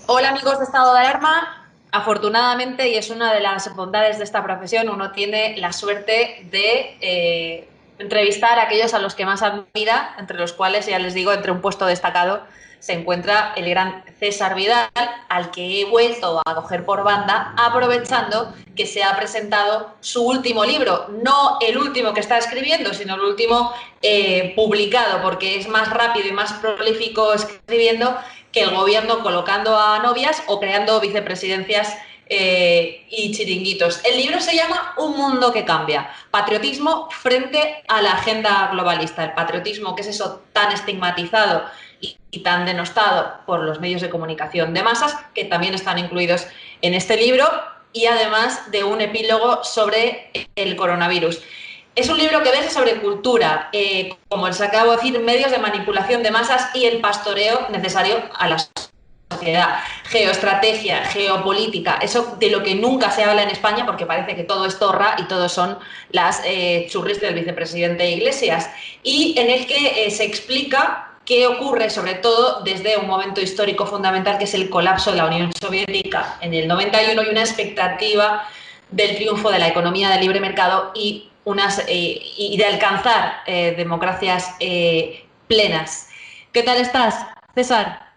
Hola amigos de Estado de Alarma. Afortunadamente, y es una de las bondades de esta profesión, uno tiene la suerte de entrevistar a aquellos a los que más admira, entre los cuales, ya les digo, entre un puesto destacado se encuentra el gran César Vidal, al que he vuelto a coger por banda, aprovechando que se ha presentado su último libro, no el último que está escribiendo, sino el último publicado, porque es más rápido y más prolífico escribiendo que el gobierno colocando a novias o creando vicepresidencias y chiringuitos. El libro se llama Un mundo que cambia, patriotismo frente a la agenda globalista. El patriotismo, que es eso tan estigmatizado y tan denostado por los medios de comunicación de masas, que también están incluidos en este libro, y además de un epílogo sobre el coronavirus. Es un libro que versa sobre cultura, como les acabo de decir, medios de manipulación de masas y el pastoreo necesario a la sociedad. Geoestrategia, geopolítica, eso de lo que nunca se habla en España porque parece que todo es torra y todo son las churris del vicepresidente Iglesias. Y en el que se explica qué ocurre, sobre todo desde un momento histórico fundamental que es el colapso de la Unión Soviética en el 91 y una expectativa del triunfo de la economía de libre mercado y de alcanzar democracias plenas. ¿Qué tal estás, César?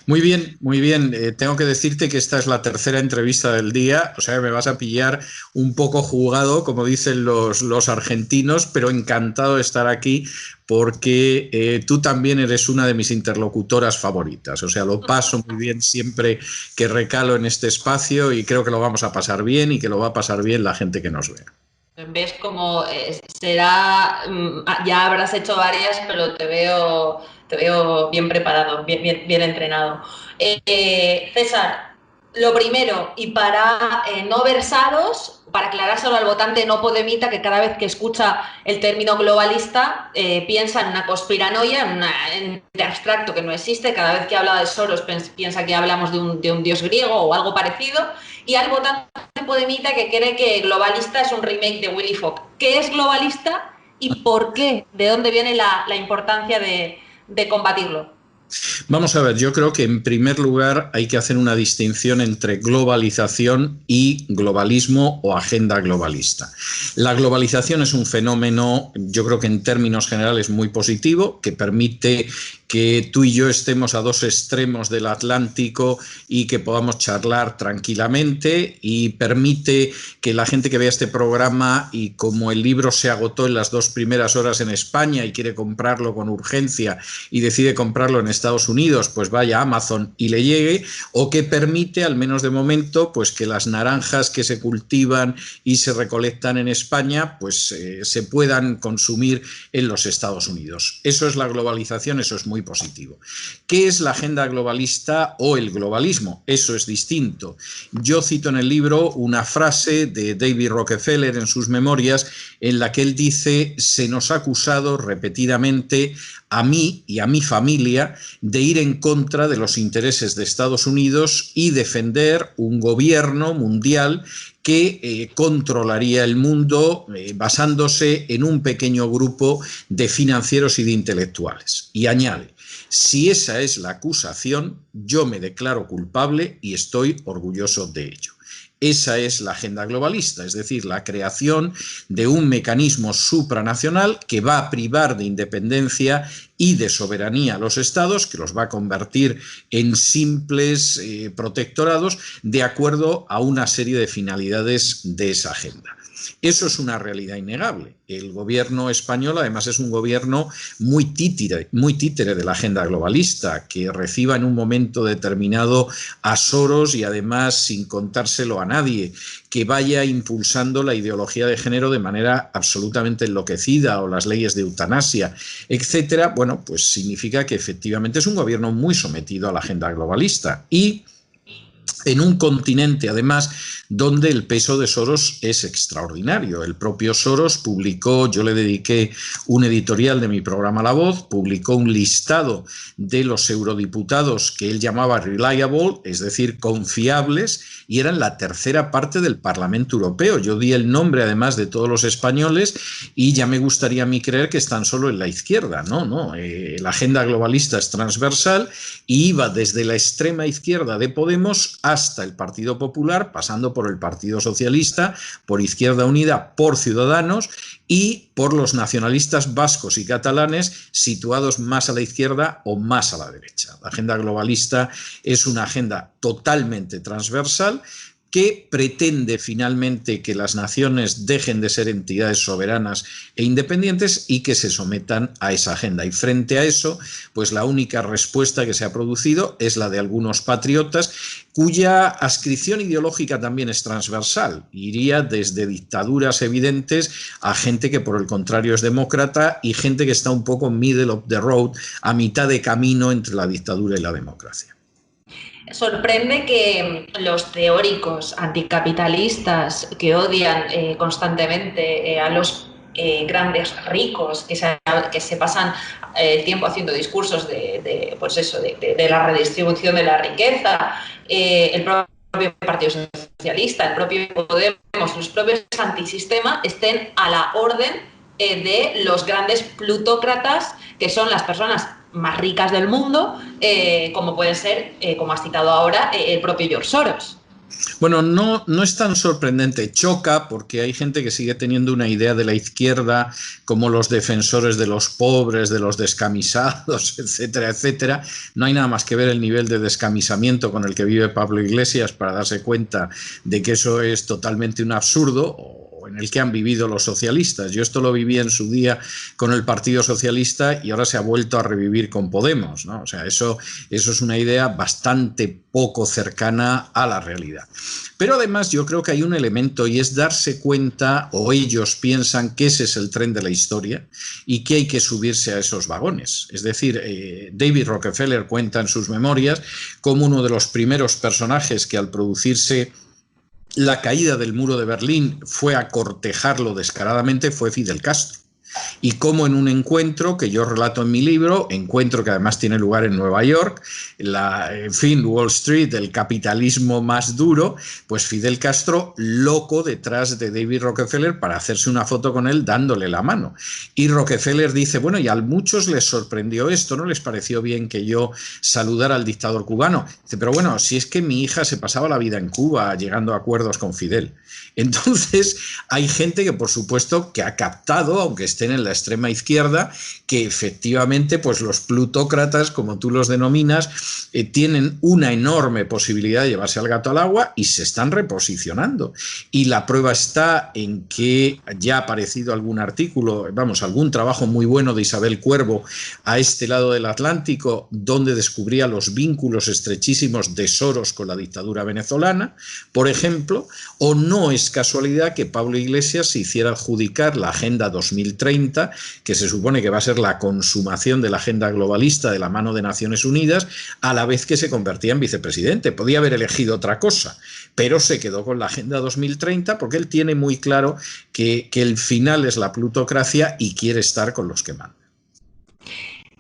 Muy bien, muy bien. Tengo que decirte que esta es la tercera entrevista del día, o sea, me vas a pillar un poco jugado, como dicen los argentinos, pero encantado de estar aquí porque tú también eres una de mis interlocutoras favoritas. O sea, lo paso muy bien siempre que recalo en este espacio y creo que lo vamos a pasar bien y que lo va a pasar bien la gente que nos vea. Ves como será, ya habrás hecho varias, pero te veo bien preparado, bien entrenado. César, lo primero, y para no versados, para aclarárselo al votante no podemita que cada vez que escucha el término globalista piensa en una conspiranoia, en un abstracto que no existe, cada vez que habla de Soros piensa que hablamos de un dios griego o algo parecido, y al votante podemita que cree que globalista es un remake de Willy Fogg. ¿Qué es globalista y por qué? ¿De dónde viene la importancia de combatirlo? Vamos a ver, yo creo que en primer lugar hay que hacer una distinción entre globalización y globalismo o agenda globalista. La globalización es un fenómeno, yo creo que en términos generales muy positivo, que permite que tú y yo estemos a dos extremos del Atlántico y que podamos charlar tranquilamente, y permite que la gente que vea este programa, y como el libro se agotó en las 2 primeras horas en España y quiere comprarlo con urgencia y decide comprarlo en Estados Unidos, pues vaya a Amazon y le llegue, o que permite, al menos de momento, pues que las naranjas que se cultivan y se recolectan en España pues se puedan consumir en los Estados Unidos. Eso es la globalización, eso es muy positivo. ¿Qué es la agenda globalista o el globalismo? Eso es distinto. Yo cito en el libro una frase de David Rockefeller en sus memorias en la que él dice: se nos ha acusado repetidamente a mí y a mi familia de ir en contra de los intereses de Estados Unidos y defender un gobierno mundial que controlaría el mundo basándose en un pequeño grupo de financieros y de intelectuales. Y añade: si esa es la acusación, yo me declaro culpable y estoy orgulloso de ello. Esa es la agenda globalista, es decir, la creación de un mecanismo supranacional que va a privar de independencia y de soberanía a los estados, que los va a convertir en simples protectorados de acuerdo a una serie de finalidades de esa agenda. Eso es una realidad innegable. El gobierno español, además, es un gobierno muy títere de la agenda globalista, que reciba en un momento determinado a Soros y, además, sin contárselo a nadie, que vaya impulsando la ideología de género de manera absolutamente enloquecida, o las leyes de eutanasia, etcétera. Bueno, pues significa que efectivamente es un gobierno muy sometido a la agenda globalista, y en un continente, además, donde el peso de Soros es extraordinario. El propio Soros publicó, yo le dediqué un editorial de mi programa La Voz, publicó un listado de los eurodiputados que él llamaba reliable, es decir, confiables, y eran la tercera parte del Parlamento Europeo. Yo di el nombre, además, de todos los españoles, y ya me gustaría a mí creer que están solo en la izquierda. No, la agenda globalista es transversal y iba desde la extrema izquierda de Podemos hasta el Partido Popular, pasando por el Partido Socialista, por Izquierda Unida, por Ciudadanos y por los nacionalistas vascos y catalanes, situados más a la izquierda o más a la derecha. La agenda globalista es una agenda totalmente transversal que pretende finalmente que las naciones dejen de ser entidades soberanas e independientes y que se sometan a esa agenda. Y frente a eso, pues la única respuesta que se ha producido es la de algunos patriotas, cuya adscripción ideológica también es transversal. Iría desde dictaduras evidentes a gente que por el contrario es demócrata, y gente que está un poco middle of the road, a mitad de camino entre la dictadura y la democracia. Sorprende que los teóricos anticapitalistas que odian constantemente a los grandes ricos, que se pasan el tiempo haciendo discursos pues eso, de la redistribución de la riqueza, el propio Partido Socialista, el propio Podemos, los propios antisistema, estén a la orden de los grandes plutócratas, que son las personas más ricas del mundo, como pueden ser, como has citado ahora, el propio George Soros. Bueno, no es tan sorprendente, choca porque hay gente que sigue teniendo una idea de la izquierda como los defensores de los pobres, de los descamisados, etcétera, etcétera. No hay nada más que ver el nivel de descamisamiento con el que vive Pablo Iglesias para darse cuenta de que eso es totalmente un absurdo, o en el que han vivido los socialistas. Yo esto lo viví en su día con el Partido Socialista y ahora se ha vuelto a revivir con Podemos, ¿no? O sea, eso es una idea bastante poco cercana a la realidad. Pero además yo creo que hay un elemento y es darse cuenta, o ellos piensan que ese es el tren de la historia y que hay que subirse a esos vagones. Es decir, David Rockefeller cuenta en sus memorias como uno de los primeros personajes que al producirse la caída del muro de Berlín fue a cortejarlo descaradamente fue Fidel Castro. Y como en un encuentro que yo relato en mi libro, encuentro que además tiene lugar en Nueva York, en fin, Wall Street, el capitalismo más duro, pues Fidel Castro loco detrás de David Rockefeller para hacerse una foto con él dándole la mano. Y Rockefeller dice, bueno, y a muchos les sorprendió esto, ¿no les pareció bien que yo saludara al dictador cubano? Dice, pero bueno, si es que mi hija se pasaba la vida en Cuba llegando a acuerdos con Fidel. Entonces hay gente que por supuesto que ha captado, aunque estén en la extrema izquierda, que efectivamente pues los plutócratas, como tú los denominas, tienen una enorme posibilidad de llevarse al gato al agua y se están reposicionando. Y la prueba está en que ya ha aparecido algún artículo, vamos, algún trabajo muy bueno de Isabel Cuervo a este lado del Atlántico, donde descubría los vínculos estrechísimos de Soros con la dictadura venezolana, por ejemplo, o no es casualidad que Pablo Iglesias se hiciera adjudicar la Agenda 2030, que se supone que va a ser la consumación de la agenda globalista de la mano de Naciones Unidas, a la vez que se convertía en vicepresidente. Podía haber elegido otra cosa, pero se quedó con la Agenda 2030 porque él tiene muy claro que el final es la plutocracia y quiere estar con los que mandan.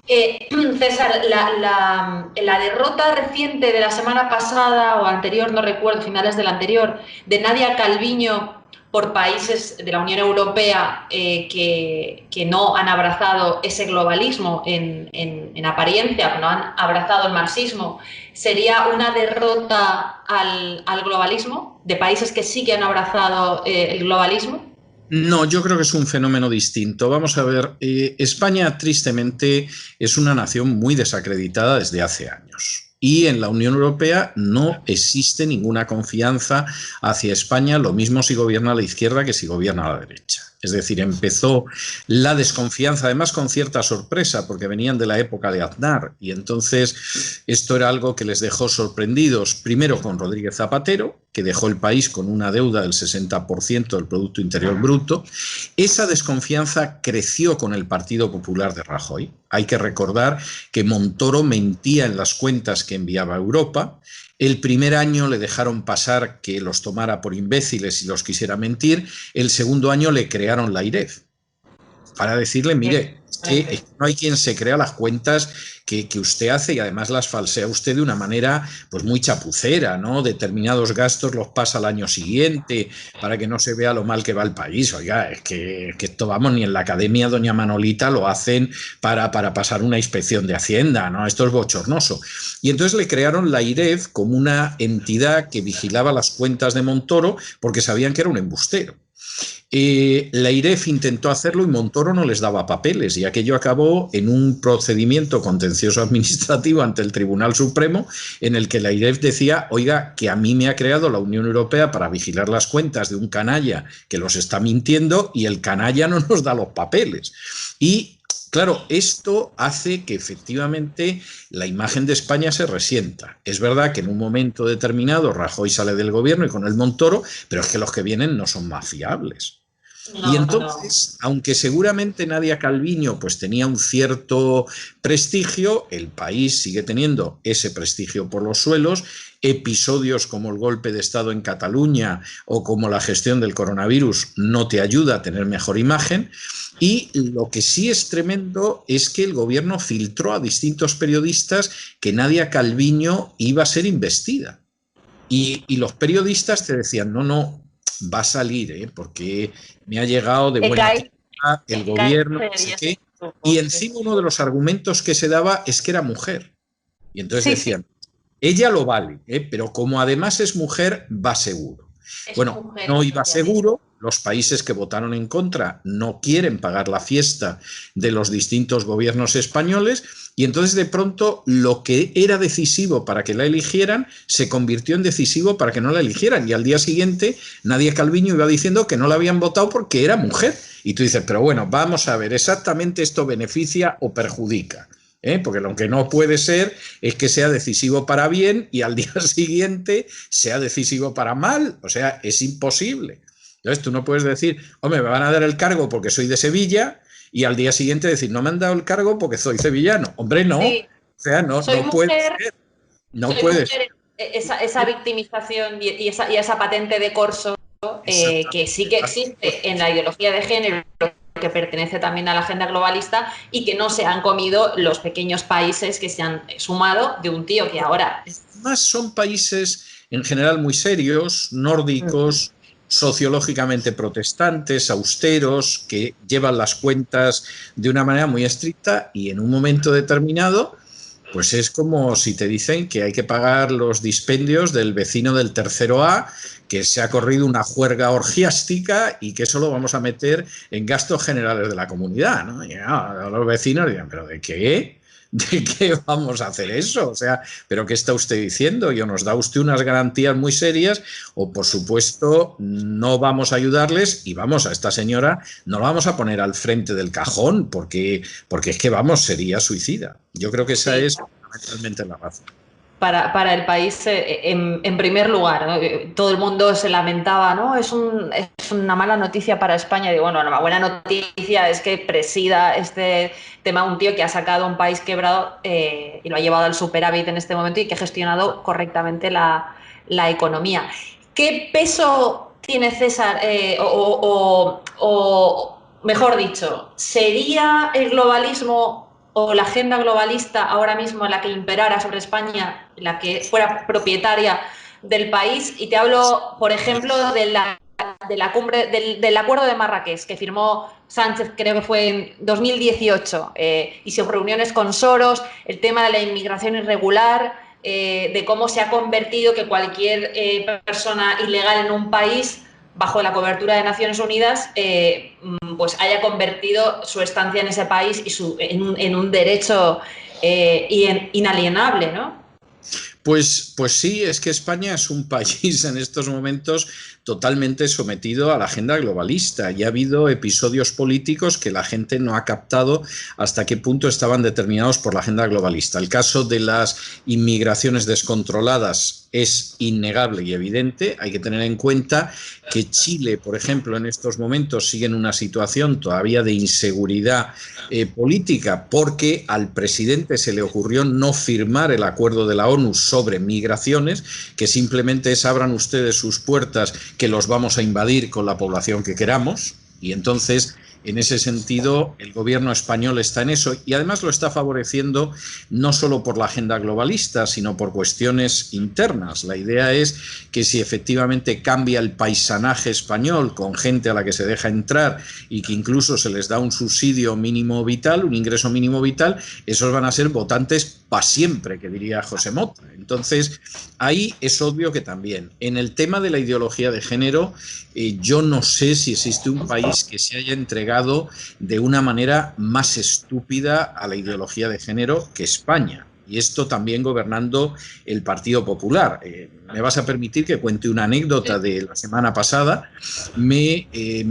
César, la derrota reciente de la semana pasada o anterior, no recuerdo, finales del anterior, de Nadia Calviño por países de la Unión Europea que no han abrazado ese globalismo en apariencia, no han abrazado el marxismo, ¿sería una derrota al globalismo de países que sí que han abrazado el globalismo? No, yo creo que es un fenómeno distinto. Vamos a ver, España tristemente es una nación muy desacreditada desde hace años. Y en la Unión Europea no existe ninguna confianza hacia España, lo mismo si gobierna la izquierda que si gobierna la derecha. Es decir, empezó la desconfianza, además con cierta sorpresa, porque venían de la época de Aznar, y entonces esto era algo que les dejó sorprendidos, primero con Rodríguez Zapatero, que dejó el país con una deuda del 60% del Producto Interior Bruto. Esa desconfianza creció con el Partido Popular de Rajoy. Hay que recordar que Montoro mentía en las cuentas que enviaba a Europa. El primer año le dejaron pasar que los tomara por imbéciles y los quisiera mentir. El segundo año le crearon la AIREF para decirle, mire, que no hay quien se crea las cuentas que usted hace y además las falsea usted de una manera pues muy chapucera, ¿no? Determinados gastos los pasa al año siguiente para que no se vea lo mal que va el país. Oiga, es que esto, vamos, ni en la Academia Doña Manolita lo hacen para pasar una inspección de Hacienda, ¿no? Esto es bochornoso. Y entonces le crearon la AIREF como una entidad que vigilaba las cuentas de Montoro porque sabían que era un embustero. La AIREF intentó hacerlo y Montoro no les daba papeles y aquello acabó en un procedimiento contencioso administrativo ante el Tribunal Supremo en el que la AIREF decía, oiga, que a mí me ha creado la Unión Europea para vigilar las cuentas de un canalla que los está mintiendo y el canalla no nos da los papeles. Y claro, esto hace que efectivamente la imagen de España se resienta. Es verdad que en un momento determinado Rajoy sale del gobierno y con el Montoro, pero es que los que vienen no son más fiables. Y entonces, aunque seguramente Nadia Calviño pues tenía un cierto prestigio, el país sigue teniendo ese prestigio por los suelos. Episodios como el golpe de Estado en Cataluña o como la gestión del coronavirus no te ayuda a tener mejor imagen. Y lo que sí es tremendo es que el gobierno filtró a distintos periodistas que Nadia Calviño iba a ser investida. Y los periodistas te decían, no, va a salir, porque me ha llegado de buena tierra el gobierno, no sé qué. Y encima uno de los argumentos que se daba es que era mujer. Y entonces decían, Ella lo vale, pero como además es mujer, va seguro. Es Bueno, mujer, no iba seguro, los países que votaron en contra no quieren pagar la fiesta de los distintos gobiernos españoles y entonces de pronto lo que era decisivo para que la eligieran se convirtió en decisivo para que no la eligieran y al día siguiente Nadia Calviño iba diciendo que no la habían votado porque era mujer. Y tú dices, pero bueno, vamos a ver, ¿exactamente esto beneficia o perjudica? Porque lo que no puede ser es que sea decisivo para bien y al día siguiente sea decisivo para mal. O sea, es imposible. Entonces tú no puedes decir, hombre, me van a dar el cargo porque soy de Sevilla y al día siguiente decir, no me han dado el cargo porque soy sevillano. Hombre, no. O Sí, sea, no, soy no puede mujer, ser. No soy puede ser. mujer, esa victimización y esa patente de corso que sí que existe en la ideología de género, que pertenece también a la agenda globalista y que no se han comido los pequeños países que se han sumado de un tío que ahora... Además son países en general muy serios, nórdicos, sociológicamente protestantes, austeros, que llevan las cuentas de una manera muy estricta y en un momento determinado pues es como si te dicen que hay que pagar los dispendios del vecino del tercero A, que se ha corrido una juerga orgiástica y que eso lo vamos a meter en gastos generales de la comunidad, ¿no? Y los vecinos dirán, ¿pero de qué? ¿De qué vamos a hacer eso? O sea, ¿pero qué está usted diciendo? ¿Y o nos da usted unas garantías muy serias o, por supuesto, no vamos a ayudarles y vamos a esta señora, no la vamos a poner al frente del cajón porque es que, vamos, sería suicida. Yo creo que esa es fundamentalmente la razón. Para el país, en primer lugar, ¿no? Todo el mundo se lamentaba, ¿no? Es una mala noticia para España. Y digo, bueno, la buena noticia es que presida este tema un tío que ha sacado un país quebrado y lo ha llevado al superávit en este momento y que ha gestionado correctamente la economía. ¿Qué peso tiene César? O mejor dicho, ¿sería el globalismo o la agenda globalista ahora mismo la que imperara sobre España, la que fuera propietaria del país? Y te hablo, por ejemplo, de la cumbre, del acuerdo de Marrakech que firmó Sánchez, creo que fue en 2018, y sus reuniones con Soros, el tema de la inmigración irregular, de cómo se ha convertido que cualquier persona ilegal en un país bajo la cobertura de Naciones Unidas, pues haya convertido su estancia en ese país en un derecho inalienable, ¿no? Pues sí, es que España es un país en estos momentos totalmente sometido a la agenda globalista y ha habido episodios políticos que la gente no ha captado hasta qué punto estaban determinados por la agenda globalista. El caso de las inmigraciones descontroladas es innegable y evidente. Hay que tener en cuenta que Chile, por ejemplo, en estos momentos sigue en una situación todavía de inseguridad política porque al presidente se le ocurrió no firmar el acuerdo de la ONU sobre migraciones, que simplemente es abran ustedes sus puertas que los vamos a invadir con la población que queramos. Y entonces, en ese sentido, el gobierno español está en eso y además lo está favoreciendo no solo por la agenda globalista, sino por cuestiones internas. La idea es que si efectivamente cambia el paisanaje español con gente a la que se deja entrar y que incluso se les da un subsidio mínimo vital, un ingreso mínimo vital, esos van a ser votantes para siempre, que diría José Mota. Entonces, ahí es obvio que también. En el tema de la ideología de género, yo no sé si existe un país que se haya entregado de una manera más estúpida a la ideología de género que España. Y esto también gobernando el Partido Popular. Me vas a permitir que cuente una anécdota de la semana pasada. Me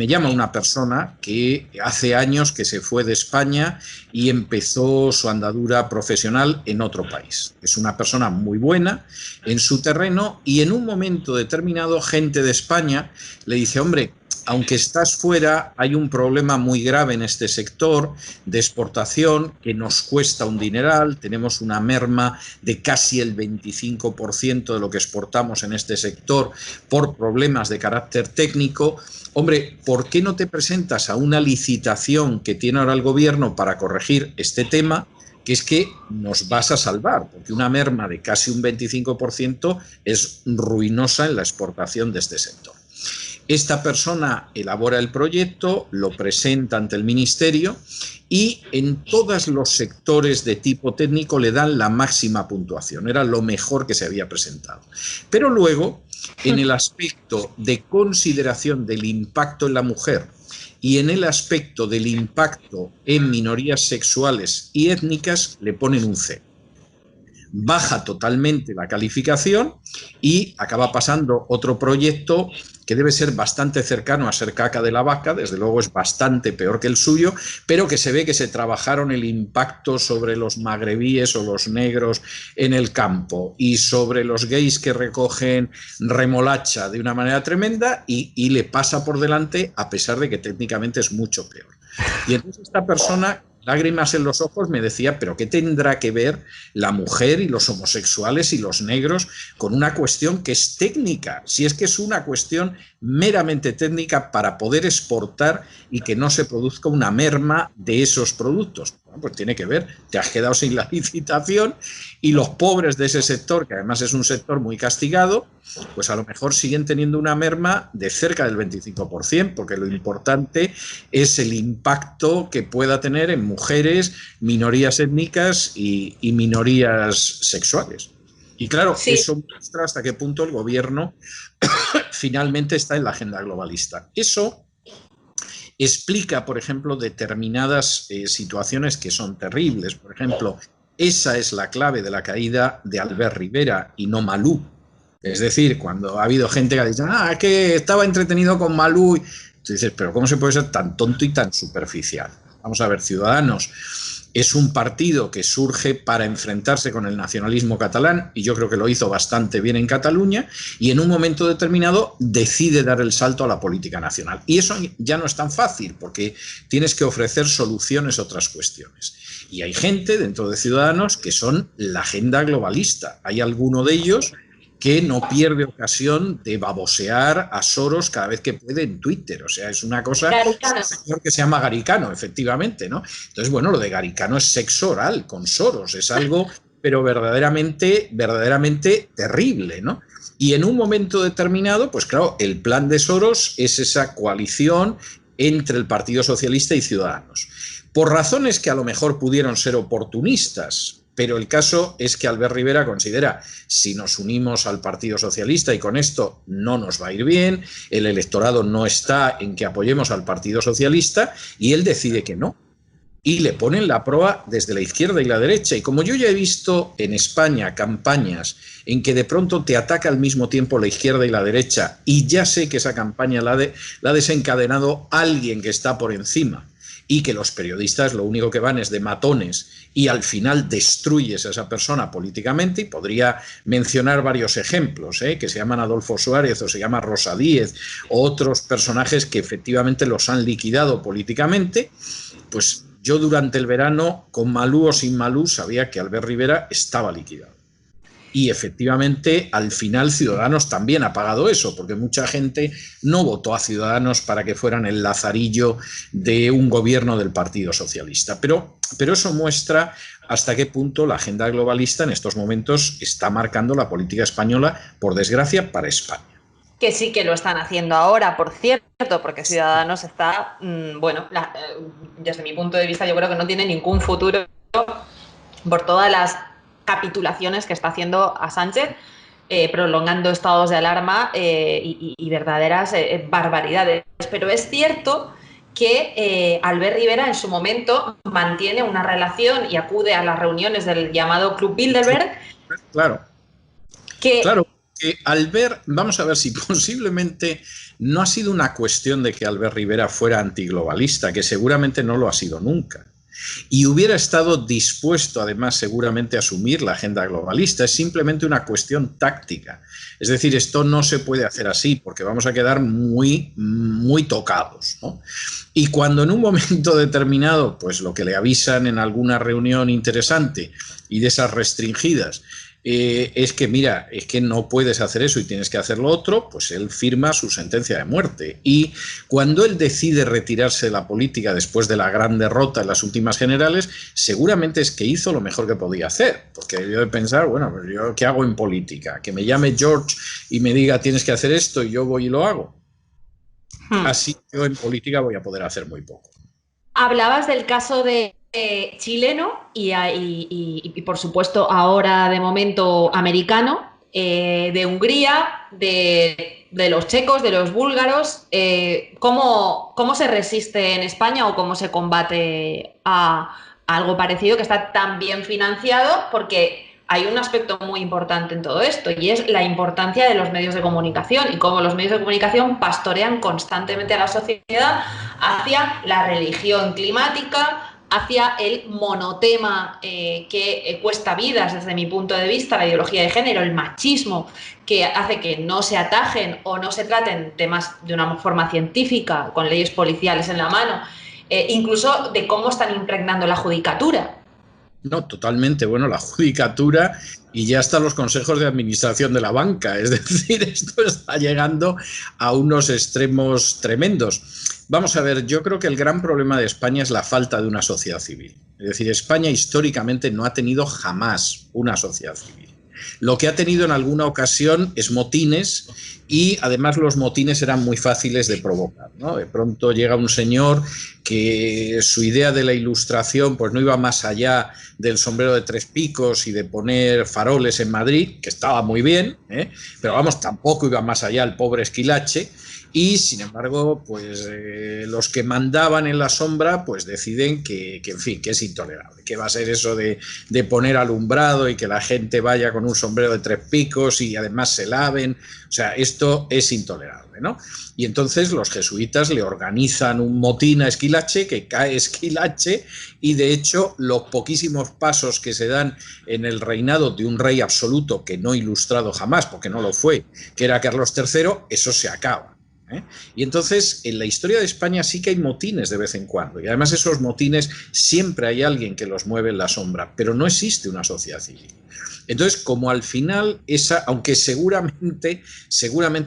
llama una persona que hace años que se fue de España y empezó su andadura profesional en otro país. Es una persona muy buena en su terreno y en un momento determinado gente de España le dice, hombre, aunque estás fuera, hay un problema muy grave en este sector de exportación que nos cuesta un dineral, tenemos una merma de casi el 25% de lo que exportamos en este sector por problemas de carácter técnico. Hombre, ¿por qué no te presentas a una licitación que tiene ahora el gobierno para corregir este tema? Que es que nos vas a salvar, porque una merma de casi un 25% es ruinosa en la exportación de este sector. Esta persona elabora el proyecto, lo presenta ante el ministerio y en todos los sectores de tipo técnico le dan la máxima puntuación, era lo mejor que se había presentado. Pero luego, en el aspecto de consideración del impacto en la mujer y en el aspecto del impacto en minorías sexuales y étnicas, le ponen un C. Baja totalmente la calificación y acaba pasando otro proyecto que debe ser bastante cercano a ser caca de la vaca, desde luego es bastante peor que el suyo, pero que se ve que se trabajaron el impacto sobre los magrebíes o los negros en el campo y sobre los gays que recogen remolacha de una manera tremenda y le pasa por delante a pesar de que técnicamente es mucho peor. Y entonces esta persona, lágrimas en los ojos, me decía, pero ¿qué tendrá que ver la mujer y los homosexuales y los negros con una cuestión que es técnica? Si es que es una cuestión meramente técnica para poder exportar y que no se produzca una merma de esos productos. Bueno, pues tiene que ver, te has quedado sin la licitación y los pobres de ese sector, que además es un sector muy castigado, pues a lo mejor siguen teniendo una merma de cerca del 25%, porque lo importante es el impacto que pueda tener en mujeres, minorías étnicas y minorías sexuales. Y claro, sí, eso muestra hasta qué punto el gobierno finalmente está en la agenda globalista. Eso explica, por ejemplo, determinadas situaciones que son terribles. Por ejemplo, esa es la clave de la caída de Albert Rivera y no Malú. Es decir, cuando ha habido gente que ha dicho, es que estaba entretenido con Malú, tú dices, pero ¿cómo se puede ser tan tonto y tan superficial? Vamos a ver, Ciudadanos es un partido que surge para enfrentarse con el nacionalismo catalán, y yo creo que lo hizo bastante bien en Cataluña, y en un momento determinado decide dar el salto a la política nacional. Y eso ya no es tan fácil, porque tienes que ofrecer soluciones a otras cuestiones. Y hay gente dentro de Ciudadanos que son la agenda globalista. Hay alguno de ellos que no pierde ocasión de babosear a Soros cada vez que puede en Twitter. O sea, es una cosa... Garicano. Es un señor que se llama Garicano, efectivamente, ¿no? Entonces, bueno, lo de Garicano es sexo oral con Soros. Es algo, pero verdaderamente terrible, ¿no? Y en un momento determinado, pues claro, el plan de Soros es esa coalición entre el Partido Socialista y Ciudadanos. Por razones que a lo mejor pudieron ser oportunistas, pero el caso es que Albert Rivera considera, si nos unimos al Partido Socialista y con esto no nos va a ir bien, el electorado no está en que apoyemos al Partido Socialista, y él decide que no. Y le ponen la proa desde la izquierda y la derecha. Y como yo ya he visto en España campañas en que de pronto te ataca al mismo tiempo la izquierda y la derecha, y ya sé que esa campaña la ha desencadenado alguien que está por encima, y que los periodistas lo único que van es de matones y al final destruyes a esa persona políticamente, y podría mencionar varios ejemplos, que se llaman Adolfo Suárez o se llama Rosa Díez o otros personajes que efectivamente los han liquidado políticamente. Pues yo durante el verano, con Malú o sin Malú, sabía que Albert Rivera estaba liquidado. Y efectivamente, al final, Ciudadanos también ha pagado eso, porque mucha gente no votó a Ciudadanos para que fueran el lazarillo de un gobierno del Partido Socialista. Pero eso muestra hasta qué punto la agenda globalista en estos momentos está marcando la política española, por desgracia, para España. Que sí que lo están haciendo ahora, por cierto, porque Ciudadanos está, desde mi punto de vista, yo creo que no tiene ningún futuro por todas las capitulaciones que está haciendo a Sánchez, prolongando estados de alarma y verdaderas barbaridades. Pero es cierto que Albert Rivera en su momento mantiene una relación y acude a las reuniones del llamado Club Bilderberg. Claro. Claro. Albert, vamos a ver si posiblemente no ha sido una cuestión de que Albert Rivera fuera antiglobalista, que seguramente no lo ha sido nunca. Y hubiera estado dispuesto, además, seguramente a asumir la agenda globalista. Es simplemente una cuestión táctica. Es decir, esto no se puede hacer así, porque vamos a quedar muy, muy tocados, ¿no? Y cuando en un momento determinado, pues lo que le avisan en alguna reunión interesante y de esas restringidas, es que mira, es que no puedes hacer eso y tienes que hacer lo otro, pues él firma su sentencia de muerte. Y cuando él decide retirarse de la política después de la gran derrota en las últimas generales, seguramente es que hizo lo mejor que podía hacer, porque debió de pensar, bueno, pues yo ¿qué hago en política? Que me llame George y me diga tienes que hacer esto y yo voy y lo hago. Así yo en política voy a poder hacer muy poco. Hablabas del caso de chileno por supuesto ahora de momento americano, de Hungría, de los checos, de los búlgaros. ¿Cómo se resiste en España o cómo se combate a algo parecido que está tan bien financiado? Porque hay un aspecto muy importante en todo esto y es la importancia de los medios de comunicación y cómo los medios de comunicación pastorean constantemente a la sociedad hacia la religión climática, hacia el monotema que cuesta vidas desde mi punto de vista, la ideología de género, el machismo, que hace que no se atajen o no se traten temas de una forma científica, con leyes policiales en la mano, incluso de cómo están impregnando la judicatura. No, totalmente. Bueno, la judicatura y ya hasta los consejos de administración de la banca. Es decir, esto está llegando a unos extremos tremendos. Vamos a ver, yo creo que el gran problema de España es la falta de una sociedad civil. Es decir, España históricamente no ha tenido jamás una sociedad civil. Lo que ha tenido en alguna ocasión es motines y además los motines eran muy fáciles de provocar, ¿no? De pronto llega un señor que su idea de la ilustración pues no iba más allá del sombrero de tres picos y de poner faroles en Madrid, que estaba muy bien, pero vamos, tampoco iba más allá el pobre Esquilache. Y, sin embargo, pues los que mandaban en la sombra pues deciden que, en fin, que es intolerable, que va a ser eso de poner alumbrado y que la gente vaya con un sombrero de tres picos y además se laven. O sea, esto es intolerable, ¿no? Y entonces los jesuitas le organizan un motín a Esquilache, que cae Esquilache, y de hecho los poquísimos pasos que se dan en el reinado de un rey absoluto que no ilustrado jamás, porque no lo fue, que era Carlos III, eso se acaba. Y entonces en la historia de España sí que hay motines de vez en cuando y además esos motines siempre hay alguien que los mueve en la sombra, pero no existe una sociedad civil. Entonces, como al final aunque seguramente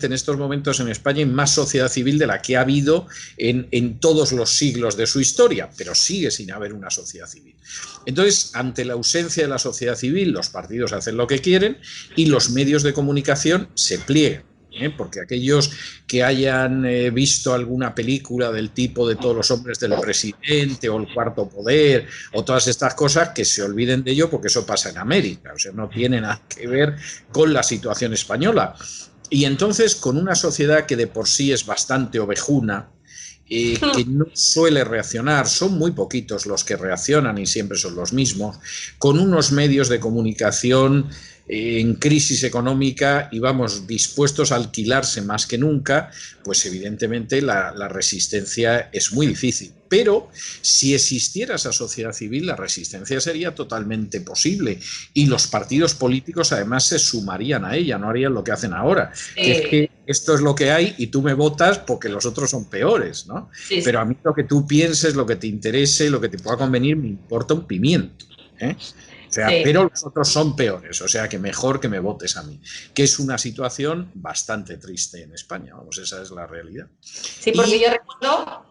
en estos momentos en España hay más sociedad civil de la que ha habido en todos los siglos de su historia, pero sigue sin haber una sociedad civil. Entonces, ante la ausencia de la sociedad civil, los partidos hacen lo que quieren y los medios de comunicación se pliegan. Porque aquellos que hayan visto alguna película del tipo de Todos los hombres del presidente o El cuarto poder o todas estas cosas, que se olviden de ello porque eso pasa en América, o sea, no tiene nada que ver con la situación española. Y entonces, con una sociedad que de por sí es bastante ovejuna, que no suele reaccionar, son muy poquitos los que reaccionan y siempre son los mismos, con unos medios de comunicación en crisis económica y vamos, dispuestos a alquilarse más que nunca, pues evidentemente la resistencia es muy difícil. Pero si existiera esa sociedad civil, la resistencia sería totalmente posible y los partidos políticos además se sumarían a ella, no harían lo que hacen ahora, que es que esto es lo que hay y tú me votas porque los otros son peores, ¿no? Sí. Pero a mí lo que tú pienses, lo que te interese, lo que te pueda convenir, me importa un pimiento, O sea, sí. Pero los otros son peores, o sea que mejor que me votes a mí, que es una situación bastante triste en España, vamos, esa es la realidad. Sí, porque yo recuerdo...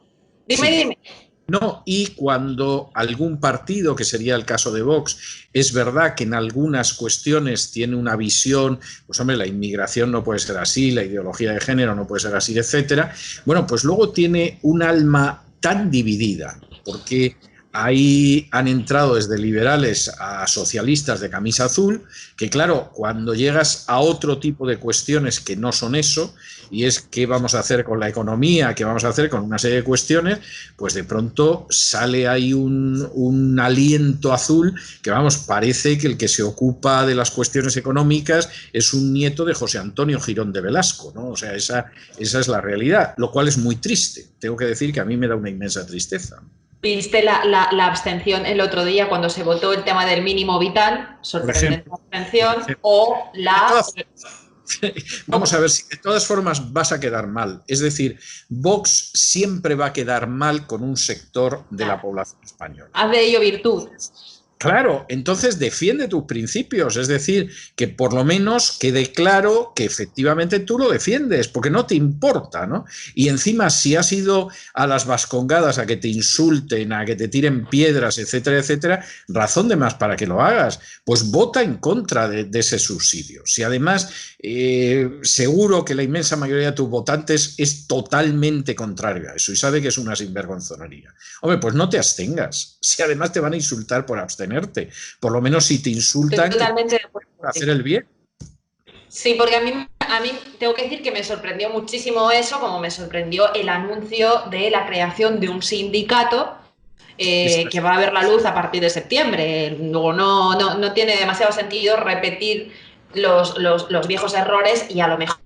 Dime. No, y cuando algún partido, que sería el caso de Vox, es verdad que en algunas cuestiones tiene una visión, pues hombre, la inmigración no puede ser así, la ideología de género no puede ser así, etcétera, bueno, pues luego tiene un alma tan dividida, porque ahí han entrado desde liberales a socialistas de camisa azul, que claro, cuando llegas a otro tipo de cuestiones que no son eso, y es qué vamos a hacer con la economía, qué vamos a hacer con una serie de cuestiones, pues de pronto sale ahí un aliento azul que, vamos, parece que el que se ocupa de las cuestiones económicas es un nieto de José Antonio Girón de Velasco, ¿no? O sea, esa es la realidad, lo cual es muy triste. Tengo que decir que a mí me da una inmensa tristeza. ¿Viste la abstención el otro día cuando se votó el tema del mínimo vital? Sorprendente abstención. O la... Vamos a ver, si de todas formas vas a quedar mal. Es decir, Vox siempre va a quedar mal con un sector de la población española. Haz de ello virtud. Claro, entonces defiende tus principios, es decir, que por lo menos quede claro que efectivamente tú lo defiendes, porque no te importa, ¿no? Y encima, si has ido a las vascongadas a que te insulten, a que te tiren piedras, etcétera, etcétera, razón de más para que lo hagas, pues vota en contra de ese subsidio. Si además seguro que la inmensa mayoría de tus votantes es totalmente contrario a eso y sabe que es una sinvergonzonería. Hombre, pues no te abstengas, si además te van a insultar por abstener. Por lo menos si te insultan, Estoy totalmente de acuerdo por hacer el bien. Sí, porque a mí tengo que decir que me sorprendió muchísimo eso, como me sorprendió el anuncio de la creación de un sindicato que va a ver la luz a partir de septiembre. Luego no tiene demasiado sentido repetir los viejos errores y a lo mejor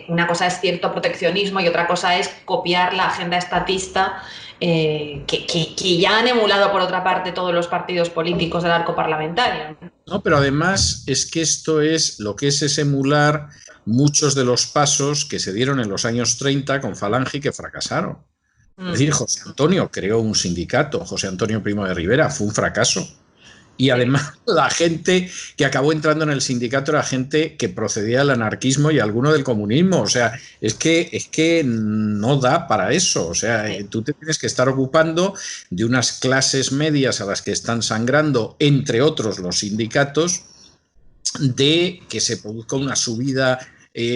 una cosa es cierto proteccionismo y otra cosa es copiar la agenda estatista que ya han emulado por otra parte todos los partidos políticos del arco parlamentario. No, pero además es que esto es lo que es emular muchos de los pasos que se dieron en los años 30 con Falange y que fracasaron. Es decir, José Antonio creó un sindicato, José Antonio Primo de Rivera, fue un fracaso. Y además la gente que acabó entrando en el sindicato era gente que procedía del anarquismo y alguno del comunismo. O sea, es que no da para eso. O sea, tú te tienes que estar ocupando de unas clases medias a las que están sangrando, entre otros los sindicatos, de que se produzca una subida,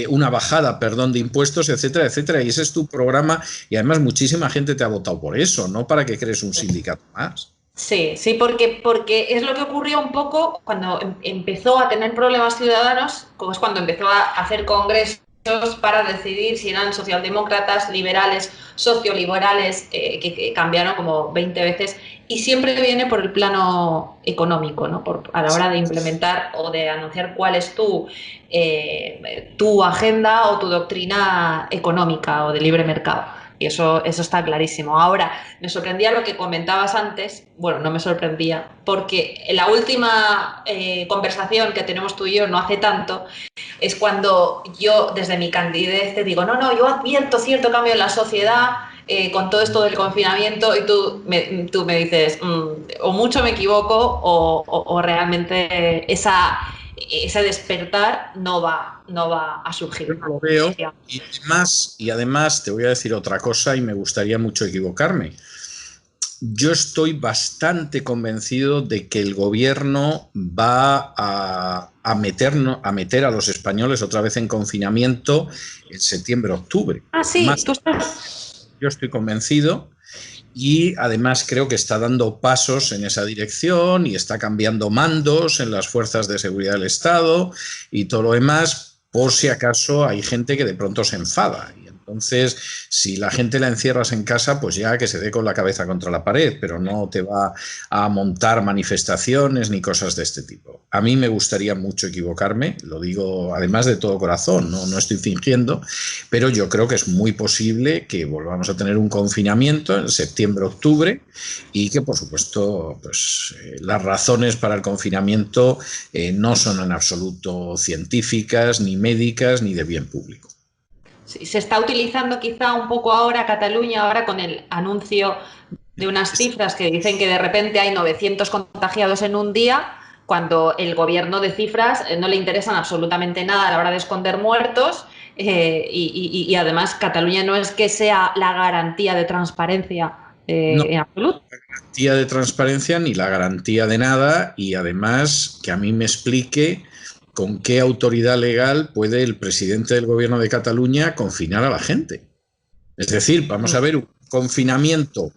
una bajada, perdón, de impuestos, etcétera, etcétera. Y ese es tu programa y además muchísima gente te ha votado por eso, no para que crees un sindicato más. Sí, porque es lo que ocurrió un poco cuando empezó a tener problemas Ciudadanos, como es cuando empezó a hacer congresos para decidir si eran socialdemócratas, liberales, socioliberales, que cambiaron como 20 veces, y siempre viene por el plano económico, ¿no? A la hora de implementar o de anunciar cuál es tu agenda o tu doctrina económica o de libre mercado. Y eso está clarísimo. Ahora, me sorprendía lo que comentabas antes, bueno, no me sorprendía, porque en la última conversación que tenemos tú y yo no hace tanto, es cuando yo desde mi candidez te digo, no, yo advierto cierto cambio en la sociedad con todo esto del confinamiento y tú me dices, o mucho me equivoco o realmente ese despertar no va a surgir. Yo lo veo y además te voy a decir otra cosa y me gustaría mucho equivocarme. Yo estoy bastante convencido de que el gobierno va a meter a los españoles otra vez en confinamiento en septiembre-octubre. Ah, sí, tú estás... Yo estoy convencido y además creo que está dando pasos en esa dirección y está cambiando mandos en las fuerzas de seguridad del Estado y todo lo demás, por si acaso hay gente que de pronto se enfada. Y entonces, si la gente la encierras en casa, pues ya que se dé con la cabeza contra la pared, pero no te va a montar manifestaciones ni cosas de este tipo. A mí me gustaría mucho equivocarme, lo digo además de todo corazón, no estoy fingiendo, pero yo creo que es muy posible que volvamos a tener un confinamiento en septiembre-octubre y que, por supuesto, pues las razones para el confinamiento no son en absoluto científicas, ni médicas, ni de bien público. Sí, se está utilizando quizá un poco ahora Cataluña, ahora con el anuncio de unas cifras que dicen que de repente hay 900 contagiados en un día, cuando el gobierno de cifras no le interesan absolutamente nada a la hora de esconder muertos y además Cataluña no es que sea la garantía de transparencia en absoluto. La garantía de transparencia ni la garantía de nada y además que a mí me explique con qué autoridad legal puede el presidente del gobierno de Cataluña confinar a la gente. Es decir, vamos a ver un confinamiento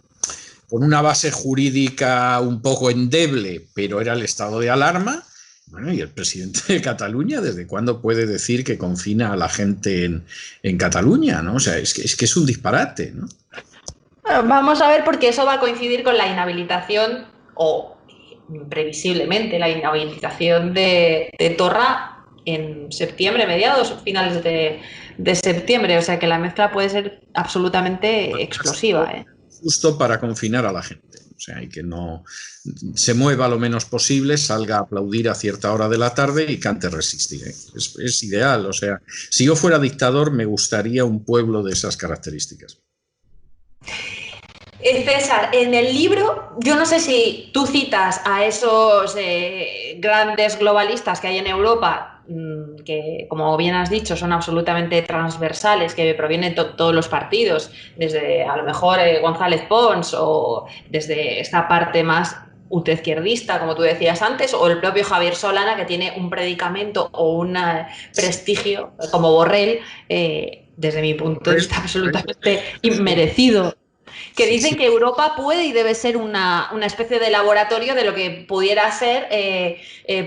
con una base jurídica un poco endeble, pero era el estado de alarma. Bueno, y el presidente de Cataluña, ¿desde cuándo puede decir que confina a la gente en Cataluña, ¿no? O sea, es que es un disparate, ¿no? Vamos a ver, porque eso va a coincidir con la inhabilitación o previsiblemente la inhabilitación de Torra en septiembre, mediados o finales de septiembre. O sea que la mezcla puede ser absolutamente explosiva. Justo para confinar a la gente. O sea, y que no se mueva lo menos posible, salga a aplaudir a cierta hora de la tarde y cante Resistiré. Es ideal. O sea, si yo fuera dictador, me gustaría un pueblo de esas características. César, en el libro, yo no sé si tú citas a esos grandes globalistas que hay en Europa, que como bien has dicho son absolutamente transversales, que provienen de todos los partidos, desde a lo mejor González Pons o desde esta parte más ultraizquierdista, como tú decías antes, o el propio Javier Solana, que tiene un predicamento o un prestigio como Borrell, desde mi punto de vista absolutamente inmerecido, que Sí, dicen sí. que Europa puede y debe ser una especie de laboratorio de lo que pudiera ser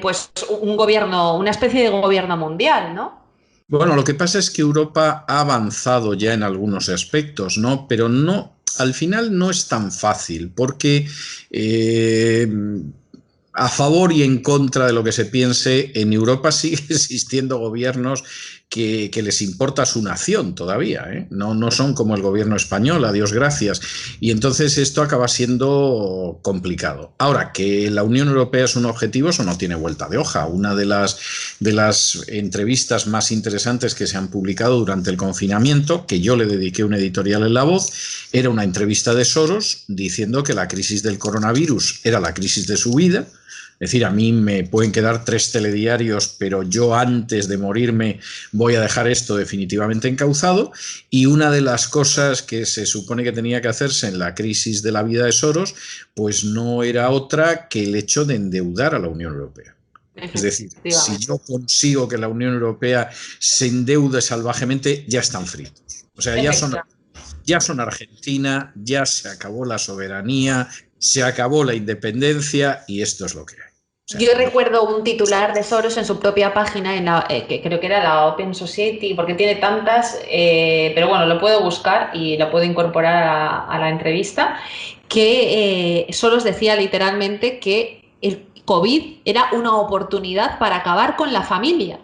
pues un gobierno, una especie de gobierno mundial, ¿no? Bueno, lo que pasa es que Europa ha avanzado ya en algunos aspectos, ¿no? Pero no, al final no es tan fácil, porque eh, a favor y en contra de lo que se piense, en Europa sigue existiendo gobiernos que les importa su nación todavía, ¿eh? No, no son como el gobierno español, a Dios gracias. Y entonces esto acaba siendo complicado. Ahora, que la Unión Europea es un objetivo, eso no tiene vuelta de hoja. Una de las entrevistas más interesantes que se han publicado durante el confinamiento, que yo le dediqué un editorial en La Voz, era una entrevista de Soros diciendo que la crisis del coronavirus era la crisis de su vida. Es decir, a mí me pueden quedar 3 telediarios, pero yo antes de morirme voy a dejar esto definitivamente encauzado. Y una de las cosas que se supone que tenía que hacerse en la crisis de la vida de Soros, pues no era otra que el hecho de endeudar a la Unión Europea. Es decir, si Efectivamente. yo consigo que la Unión Europea se endeude salvajemente, ya están fritos. O sea, Efectivamente. ya son Argentina, ya se acabó la soberanía, se acabó la independencia y esto es lo que hay. O sea, Yo recuerdo un titular de Soros en su propia página, que creo que era la Open Society, porque tiene tantas, pero bueno, lo puedo buscar y lo puedo incorporar a la entrevista, que Soros decía literalmente que el COVID era una oportunidad para acabar con la familia.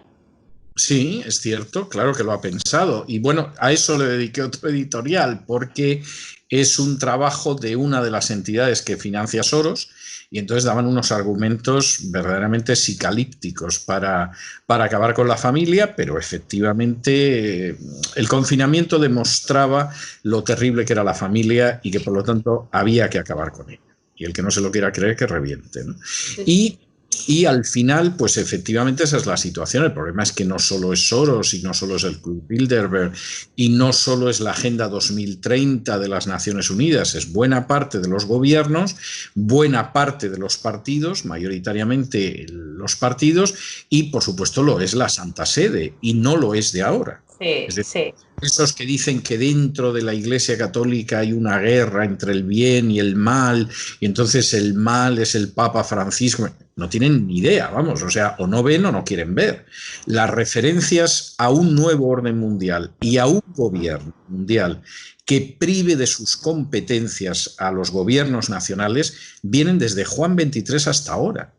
sí, es cierto, claro que lo ha pensado. Y bueno, a eso le dediqué otro editorial, porque es un trabajo de una de las entidades que financia Soros, y entonces daban unos argumentos verdaderamente psicalípticos para acabar con la familia, pero efectivamente el confinamiento demostraba lo terrible que era la familia y que por lo tanto había que acabar con ella. Y el que no se lo quiera creer, que reviente, ¿no? Sí, sí. Y Y al final, pues efectivamente esa es la situación. El problema es que no solo es Soros y no solo es el Club Bilderberg y no solo es la Agenda 2030 de las Naciones Unidas, es buena parte de los gobiernos, buena parte de los partidos, mayoritariamente los partidos, y por supuesto lo es la Santa Sede, y no lo es de ahora. Es Sí, decir, sí. esos que dicen que dentro de la Iglesia Católica hay una guerra entre el bien y el mal, y entonces el mal es el Papa Francisco, no tienen ni idea, vamos, o sea, o no ven o no quieren ver. Las referencias a un nuevo orden mundial y a un gobierno mundial que prive de sus competencias a los gobiernos nacionales vienen desde Juan XXIII hasta ahora.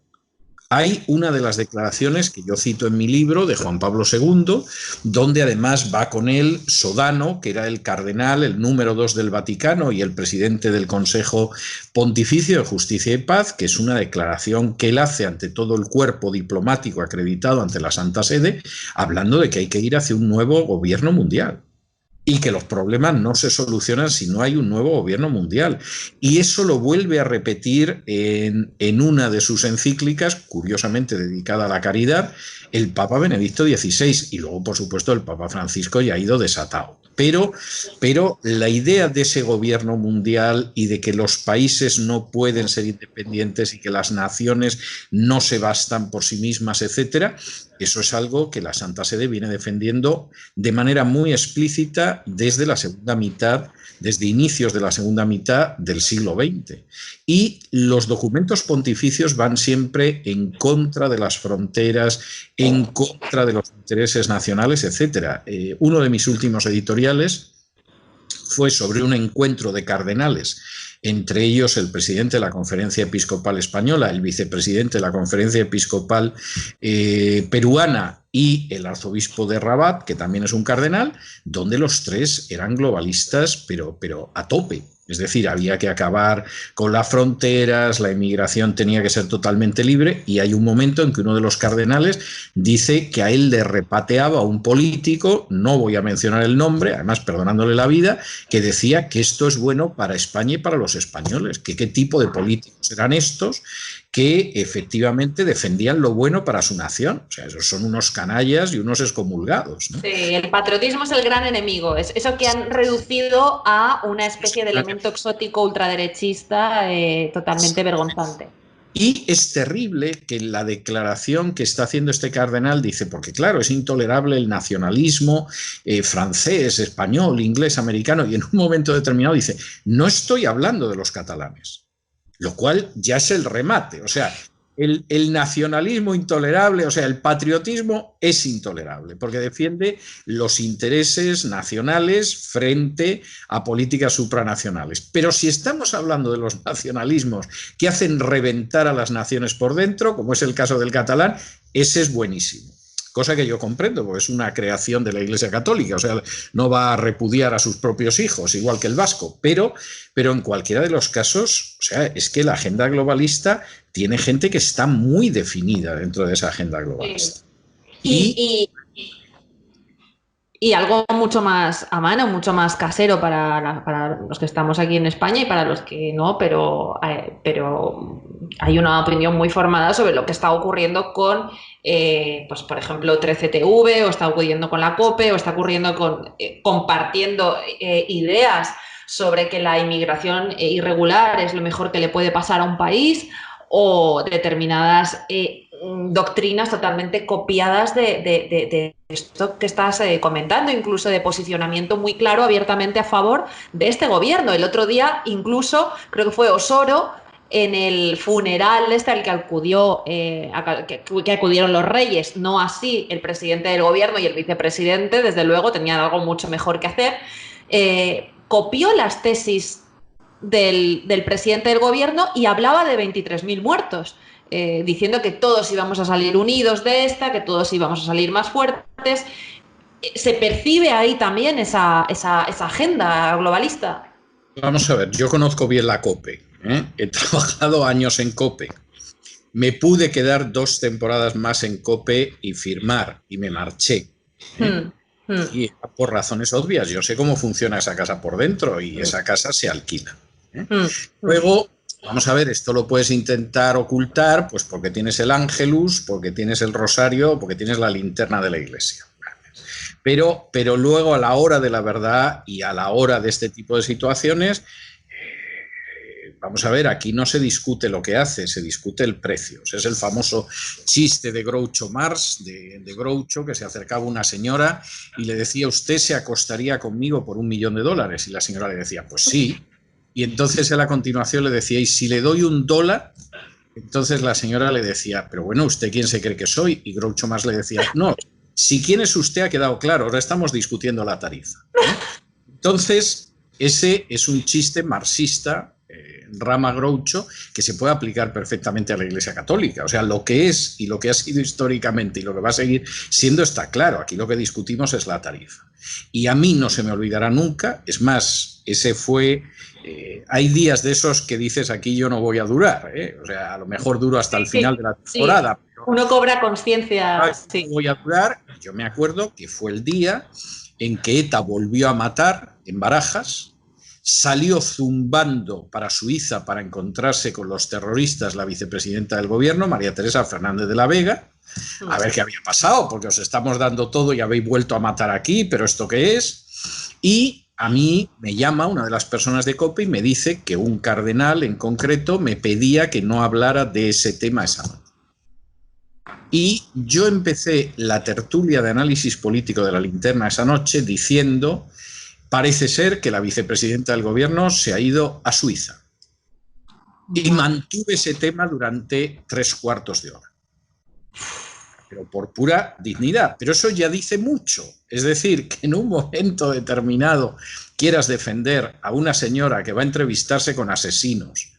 Hay una de las declaraciones que yo cito en mi libro de Juan Pablo II, donde además va con él Sodano, que era el cardenal, el número 2 del Vaticano y el presidente del Consejo Pontificio de Justicia y Paz, que es una declaración que él hace ante todo el cuerpo diplomático acreditado ante la Santa Sede, hablando de que hay que ir hacia un nuevo gobierno mundial y que los problemas no se solucionan si no hay un nuevo gobierno mundial. Y eso lo vuelve a repetir en una de sus encíclicas, curiosamente dedicada a la caridad, el Papa Benedicto XVI, y luego, por supuesto, el Papa Francisco ya ha ido desatado. Pero la idea de ese gobierno mundial y de que los países no pueden ser independientes y que las naciones no se bastan por sí mismas, etcétera, eso es algo que la Santa Sede viene defendiendo de manera muy explícita desde la segunda mitad, desde inicios de la segunda mitad del siglo XX. Y los documentos pontificios van siempre en contra de las fronteras, en contra de los intereses nacionales, etcétera. Uno de mis últimos editoriales fue sobre un encuentro de cardenales, entre ellos el presidente de la Conferencia Episcopal Española, el vicepresidente de la Conferencia Episcopal peruana y el arzobispo de Rabat, que también es un cardenal, donde los tres eran globalistas, pero a tope. Es Es decir, había que acabar con las fronteras, la inmigración tenía que ser totalmente libre, y hay un momento en que uno de los cardenales dice que a él le repateaba a un político, no voy a mencionar el nombre, además perdonándole la vida, que decía que esto es bueno para España y para los españoles, que qué tipo de políticos eran estos que efectivamente defendían lo bueno para su nación. O sea, esos son unos canallas y unos excomulgados, ¿no? Sí, el patriotismo es el gran enemigo. Es eso que han reducido a una especie de elemento exótico ultraderechista totalmente vergonzante. Y es terrible que la declaración que está haciendo este cardenal dice, porque claro, es intolerable el nacionalismo francés, español, inglés, americano, y en un momento determinado dice, no estoy hablando de los catalanes, lo cual ya es el remate. O sea, el nacionalismo intolerable, o sea, el patriotismo es intolerable, porque defiende los intereses nacionales frente a políticas supranacionales. Pero si estamos hablando de los nacionalismos que hacen reventar a las naciones por dentro, como es el caso del catalán, ese es buenísimo. Cosa que yo comprendo, porque es una creación de la Iglesia Católica, o sea, no va a repudiar a sus propios hijos, igual que el vasco, pero en cualquiera de los casos, o sea, es que la agenda globalista tiene gente que está muy definida dentro de esa agenda globalista. Y algo mucho más a mano, mucho más casero para los que estamos aquí en España y para los que no, pero hay una opinión muy formada sobre lo que está ocurriendo con, pues por ejemplo, 13TV, o está ocurriendo con la COPE, o está ocurriendo con compartiendo ideas sobre que la inmigración irregular es lo mejor que le puede pasar a un país, o determinadas doctrinas totalmente copiadas de esto que estás comentando, incluso de posicionamiento muy claro, abiertamente a favor de este gobierno. El otro día, incluso, creo que fue Osoro, en el funeral al que acudió, que acudieron los reyes, no así el presidente del gobierno y el vicepresidente, desde luego, tenían algo mucho mejor que hacer, copió las tesis del presidente del gobierno y hablaba de 23.000 muertos. Diciendo que todos íbamos a salir unidos de esta, que todos íbamos a salir más fuertes. ¿Se percibe ahí también esa agenda globalista? Vamos a ver, yo conozco bien la COPE, he trabajado años en COPE, me pude quedar 2 temporadas más en COPE y firmar, y me marché. Y por razones obvias, yo sé cómo funciona esa casa por dentro, y esa casa se alquila. Luego, vamos a ver, esto lo puedes intentar ocultar, pues porque tienes el ángelus, porque tienes el rosario, porque tienes la linterna de la iglesia. Pero luego, a la hora de la verdad y a la hora de este tipo de situaciones, vamos a ver, aquí no se discute lo que hace, se discute el precio. O sea, es el famoso chiste de Groucho Marx, de Groucho, que se acercaba una señora y le decía, ¿usted se acostaría conmigo por $1.000.000? Y la señora le decía, pues sí. Y entonces él a continuación le decía, ¿y si le doy $1? Entonces la señora le decía, pero bueno, ¿usted quién se cree que soy? Y Groucho Marx le decía, no, si quién es usted ha quedado claro, ahora estamos discutiendo la tarifa. Entonces, ese es un chiste marxista, rama Groucho, que se puede aplicar perfectamente a la Iglesia Católica. O sea, lo que es y lo que ha sido históricamente y lo que va a seguir siendo está claro. Aquí lo que discutimos es la tarifa. Y a mí no se me olvidará nunca, es más, ese fue... hay días de esos que dices, aquí yo no voy a durar, o sea, a lo mejor duro hasta el final de la temporada. Sí. Pero uno cobra conciencia. Sí. Voy a durar. Yo me acuerdo que fue el día en que ETA volvió a matar en Barajas, salió zumbando para Suiza para encontrarse con los terroristas la vicepresidenta del gobierno, María Teresa Fernández de la Vega, a ver qué había pasado, porque os estamos dando todo y habéis vuelto a matar aquí, pero ¿esto qué es? Y a mí me llama una de las personas de COPE y me dice que un cardenal en concreto me pedía que no hablara de ese tema esa noche. Y yo empecé la tertulia de análisis político de la linterna esa noche diciendo, parece ser que la vicepresidenta del gobierno se ha ido a Suiza. Y mantuve ese tema durante 3/4 de hora. Pero por pura dignidad. Pero eso ya dice mucho. Es decir, que en un momento determinado quieras defender a una señora que va a entrevistarse con asesinos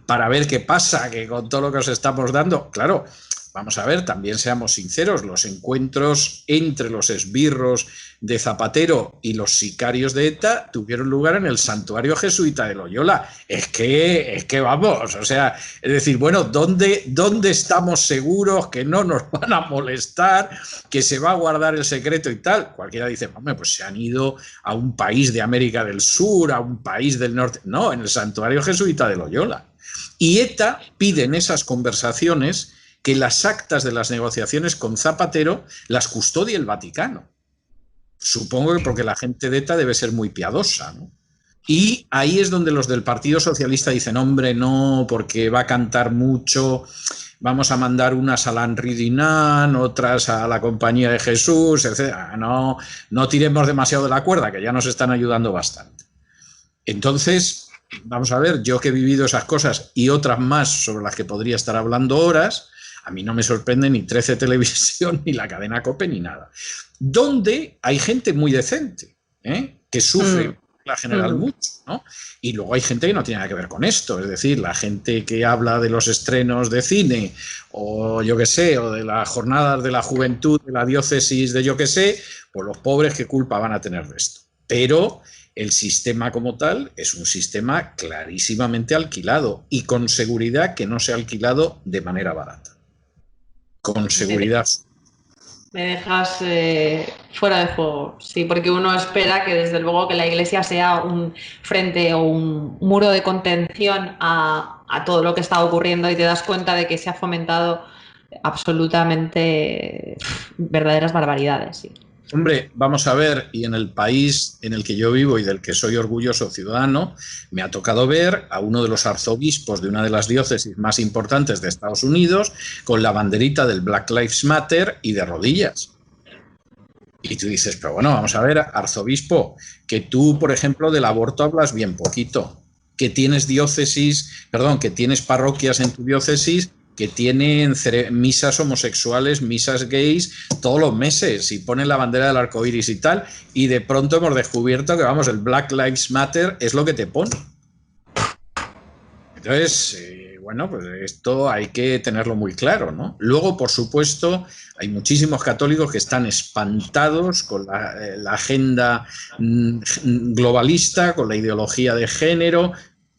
para ver qué pasa, que con todo lo que os estamos dando, claro, vamos a ver, también seamos sinceros, los encuentros entre los esbirros de Zapatero y los sicarios de ETA tuvieron lugar en el santuario jesuita de Loyola. Es que vamos, o sea, es decir, bueno, ¿dónde estamos seguros que no nos van a molestar, que se va a guardar el secreto y tal? Cualquiera dice, hombre, pues se han ido a un país de América del Sur, a un país del norte. No, en el santuario jesuita de Loyola. Y ETA pide en esas conversaciones que las actas de las negociaciones con Zapatero las custodie el Vaticano. Supongo que porque la gente de ETA debe ser muy piadosa, ¿no? Y ahí es donde los del Partido Socialista dicen, hombre, no, porque va a cantar mucho, vamos a mandar unas a la Henri Dunant, otras a la Compañía de Jesús, etc. No tiremos demasiado de la cuerda, que ya nos están ayudando bastante. Entonces, vamos a ver, yo que he vivido esas cosas y otras más sobre las que podría estar hablando horas, a mí no me sorprende ni 13 Televisión, ni la cadena COPE, ni nada. Donde hay gente muy decente, que sufre la general mucho, ¿no? Y luego hay gente que no tiene nada que ver con esto, es decir, la gente que habla de los estrenos de cine, o yo qué sé, o de las jornadas de la juventud, de la diócesis de yo qué sé, pues los pobres qué culpa van a tener de esto. Pero el sistema como tal es un sistema clarísimamente alquilado y con seguridad que no se ha alquilado de manera barata. Con seguridad. Me dejas fuera de juego, sí, porque uno espera que desde luego que la Iglesia sea un frente o un muro de contención a todo lo que está ocurriendo y te das cuenta de que se ha fomentado absolutamente verdaderas barbaridades, sí. Hombre, vamos a ver, y en el país en el que yo vivo y del que soy orgulloso ciudadano, me ha tocado ver a uno de los arzobispos de una de las diócesis más importantes de Estados Unidos con la banderita del Black Lives Matter y de rodillas. Y tú dices, pero bueno, vamos a ver, arzobispo, que tú, por ejemplo, del aborto hablas bien poquito, que tienes que tienes parroquias en tu diócesis que tienen misas homosexuales, misas gays todos los meses y ponen la bandera del arco iris y tal, y de pronto hemos descubierto que, vamos, el Black Lives Matter es lo que te pone. Entonces, bueno, pues esto hay que tenerlo muy claro, ¿no? Luego, por supuesto, hay muchísimos católicos que están espantados con la agenda globalista, con la ideología de género,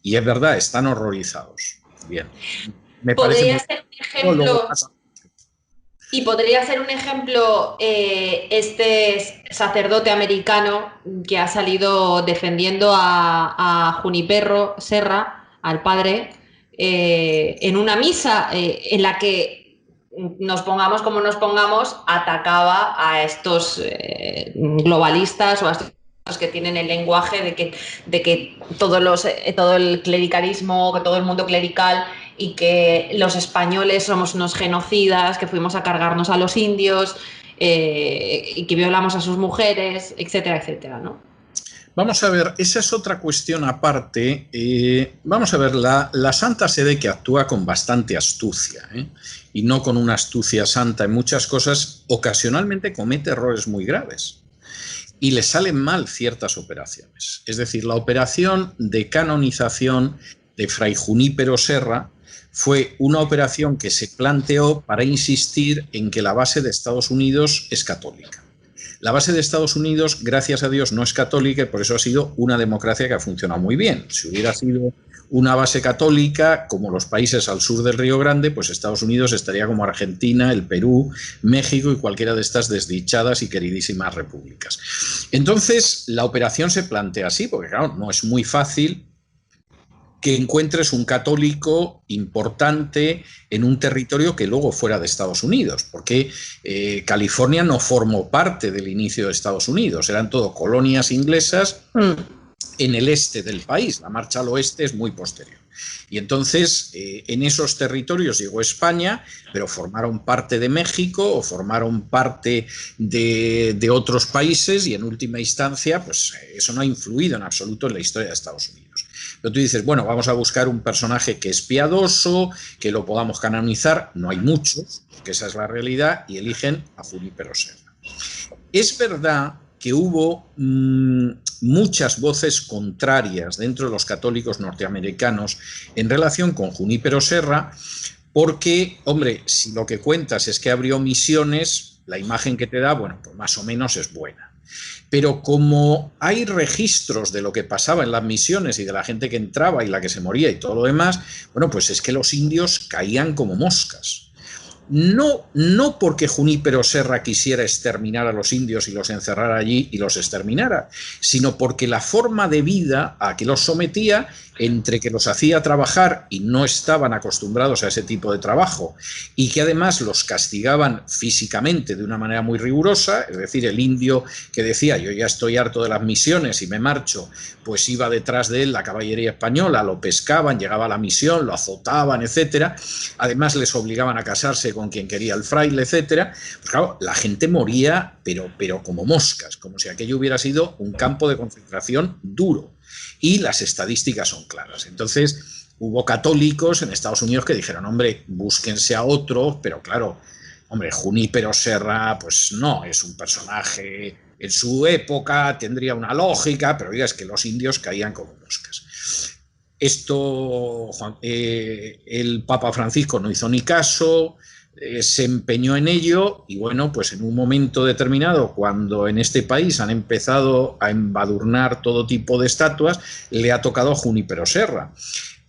y es verdad, están horrorizados. Bien. Podría ser un ejemplo, y podría ser un ejemplo este sacerdote americano que ha salido defendiendo a Juniperro Serra, al padre, en una misa en la que, nos pongamos como nos pongamos, atacaba a estos globalistas o a estos que tienen el lenguaje de que todo el clericalismo, que todo el mundo clerical, y que los españoles somos unos genocidas, que fuimos a cargarnos a los indios y que violamos a sus mujeres, etcétera, etcétera, ¿no? Vamos a ver, esa es otra cuestión aparte. Vamos a ver, la Santa Sede, que actúa con bastante astucia, y no con una astucia santa en muchas cosas, ocasionalmente comete errores muy graves. Y le salen mal ciertas operaciones. Es decir, la operación de canonización de Fray Junípero Serra fue una operación que se planteó para insistir en que la base de Estados Unidos es católica. La base de Estados Unidos, gracias a Dios, no es católica y por eso ha sido una democracia que ha funcionado muy bien. Si hubiera sido una base católica, como los países al sur del Río Grande, pues Estados Unidos estaría como Argentina, el Perú, México y cualquiera de estas desdichadas y queridísimas repúblicas. Entonces, la operación se plantea así, porque claro, no es muy fácil que encuentres un católico importante en un territorio que luego fuera de Estados Unidos, porque California no formó parte del inicio de Estados Unidos, eran todo colonias inglesas en el este del país, la marcha al oeste es muy posterior. Y entonces en esos territorios llegó España, pero formaron parte de México o formaron parte de otros países y en última instancia pues eso no ha influido en absoluto en la historia de Estados Unidos. Pero tú dices, bueno, vamos a buscar un personaje que es piadoso, que lo podamos canonizar. No hay muchos, porque esa es la realidad, y eligen a Junípero Serra. Es verdad que hubo muchas voces contrarias dentro de los católicos norteamericanos en relación con Junípero Serra, Porque, hombre, si lo que cuentas es que abrió misiones, la imagen que te da, bueno, pues más o menos es buena. Pero como hay registros de lo que pasaba en las misiones y de la gente que entraba y la que se moría y todo lo demás, bueno, pues es que los indios caían como moscas. No porque Junípero Serra quisiera exterminar a los indios y los encerrara allí y los exterminara, sino porque la forma de vida a que los sometía, entre que los hacía trabajar y no estaban acostumbrados a ese tipo de trabajo, y que además los castigaban físicamente de una manera muy rigurosa, es decir, el indio que decía yo ya estoy harto de las misiones y me marcho, pues iba detrás de él la caballería española, lo pescaban, llegaba a la misión, lo azotaban, etcétera. Además les obligaban a casarse con quien quería el fraile, etcétera. Pues claro, la gente moría, pero como moscas, como si aquello hubiera sido un campo de concentración duro. Y las estadísticas son claras. Entonces, hubo católicos en Estados Unidos que dijeron, hombre, búsquense a otros, pero claro, hombre, Junípero Serra, pues no, es un personaje, en su época tendría una lógica, pero oiga, es que los indios caían como moscas. Esto, el Papa Francisco no hizo ni caso, se empeñó en ello y bueno, pues en un momento determinado, cuando en este país han empezado a embadurnar todo tipo de estatuas, le ha tocado a Junípero Serra.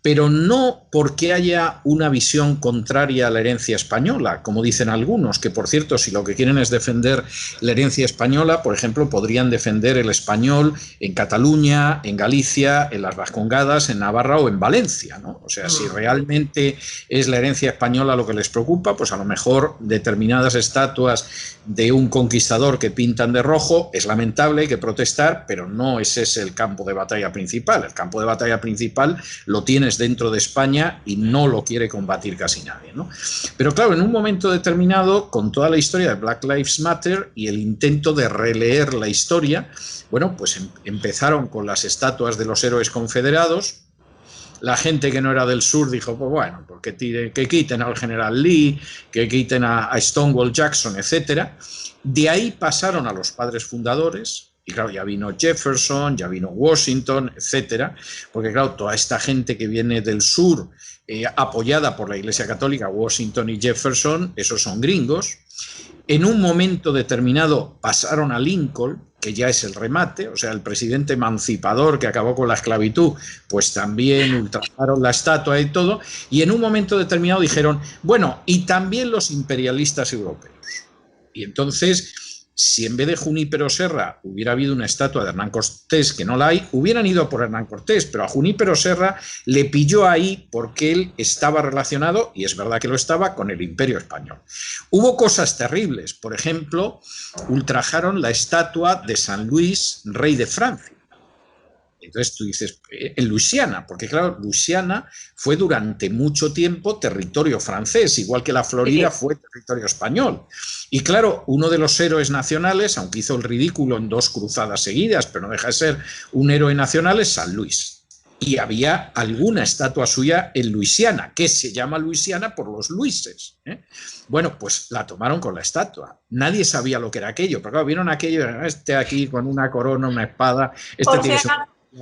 Pero no porque haya una visión contraria a la herencia española, como dicen algunos, que por cierto, si lo que quieren es defender la herencia española, por ejemplo, podrían defender el español en Cataluña, en Galicia, en las Vascongadas, en Navarra o en Valencia, ¿no? O sea, si realmente es la herencia española lo que les preocupa, pues a lo mejor determinadas estatuas de un conquistador que pintan de rojo es lamentable, hay que protestar, pero no ese es el campo de batalla principal. El campo de batalla principal lo tienes dentro de España y no lo quiere combatir casi nadie, ¿no? Pero claro, en un momento determinado, con toda la historia de Black Lives Matter y el intento de releer la historia, bueno, pues empezaron con las estatuas de los héroes confederados. La gente que no era del sur dijo, pues bueno, pues que quiten al general Lee, que quiten a Stonewall Jackson, etcétera. De ahí pasaron a los padres fundadores, y claro, ya vino Jefferson, ya vino Washington, etcétera, porque claro, toda esta gente que viene del sur, apoyada por la Iglesia Católica, Washington y Jefferson, esos son gringos. En un momento determinado pasaron a Lincoln, que ya es el remate, o sea, el presidente emancipador que acabó con la esclavitud, pues también ultrajaron la estatua y todo, y en un momento determinado dijeron, bueno, y también los imperialistas europeos. Y entonces, si en vez de Junípero Serra hubiera habido una estatua de Hernán Cortés, que no la hay, hubieran ido por Hernán Cortés, pero a Junípero Serra le pilló ahí porque él estaba relacionado, y es verdad que lo estaba, con el Imperio Español. Hubo cosas terribles, por ejemplo, ultrajaron la estatua de San Luis, rey de Francia. Entonces tú dices, en Luisiana, porque claro, Luisiana fue durante mucho tiempo territorio francés, igual que la Florida fue territorio español. Y claro, uno de los héroes nacionales, aunque hizo el ridículo en 2 cruzadas seguidas, pero no deja de ser un héroe nacional, es San Luis. Y había alguna estatua suya en Luisiana, que se llama Luisiana por los Luises, ¿eh? Bueno, pues la tomaron con la estatua. Nadie sabía lo que era aquello, pero claro, vieron aquello, este aquí con una corona, una espada, este tiene que ser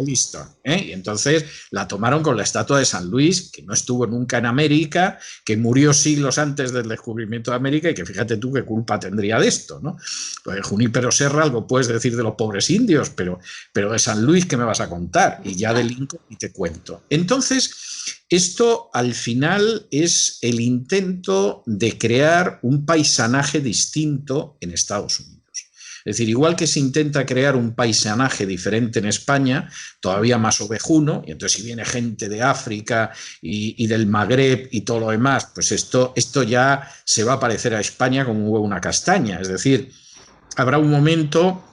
listo, ¿eh? Y entonces la tomaron con la estatua de San Luis, que no estuvo nunca en América, que murió siglos antes del descubrimiento de América y que fíjate tú qué culpa tendría de esto, ¿no? Pues Junípero Serra algo puedes decir de los pobres indios, pero de San Luis, ¿qué me vas a contar? Y ya de Lincoln y te cuento. Entonces, esto al final es el intento de crear un paisanaje distinto en Estados Unidos. Es decir, igual que se intenta crear un paisanaje diferente en España, todavía más ovejuno, y entonces si viene gente de África y del Magreb y todo lo demás, pues esto ya se va a parecer a España como un huevo una castaña. Es decir, habrá un momento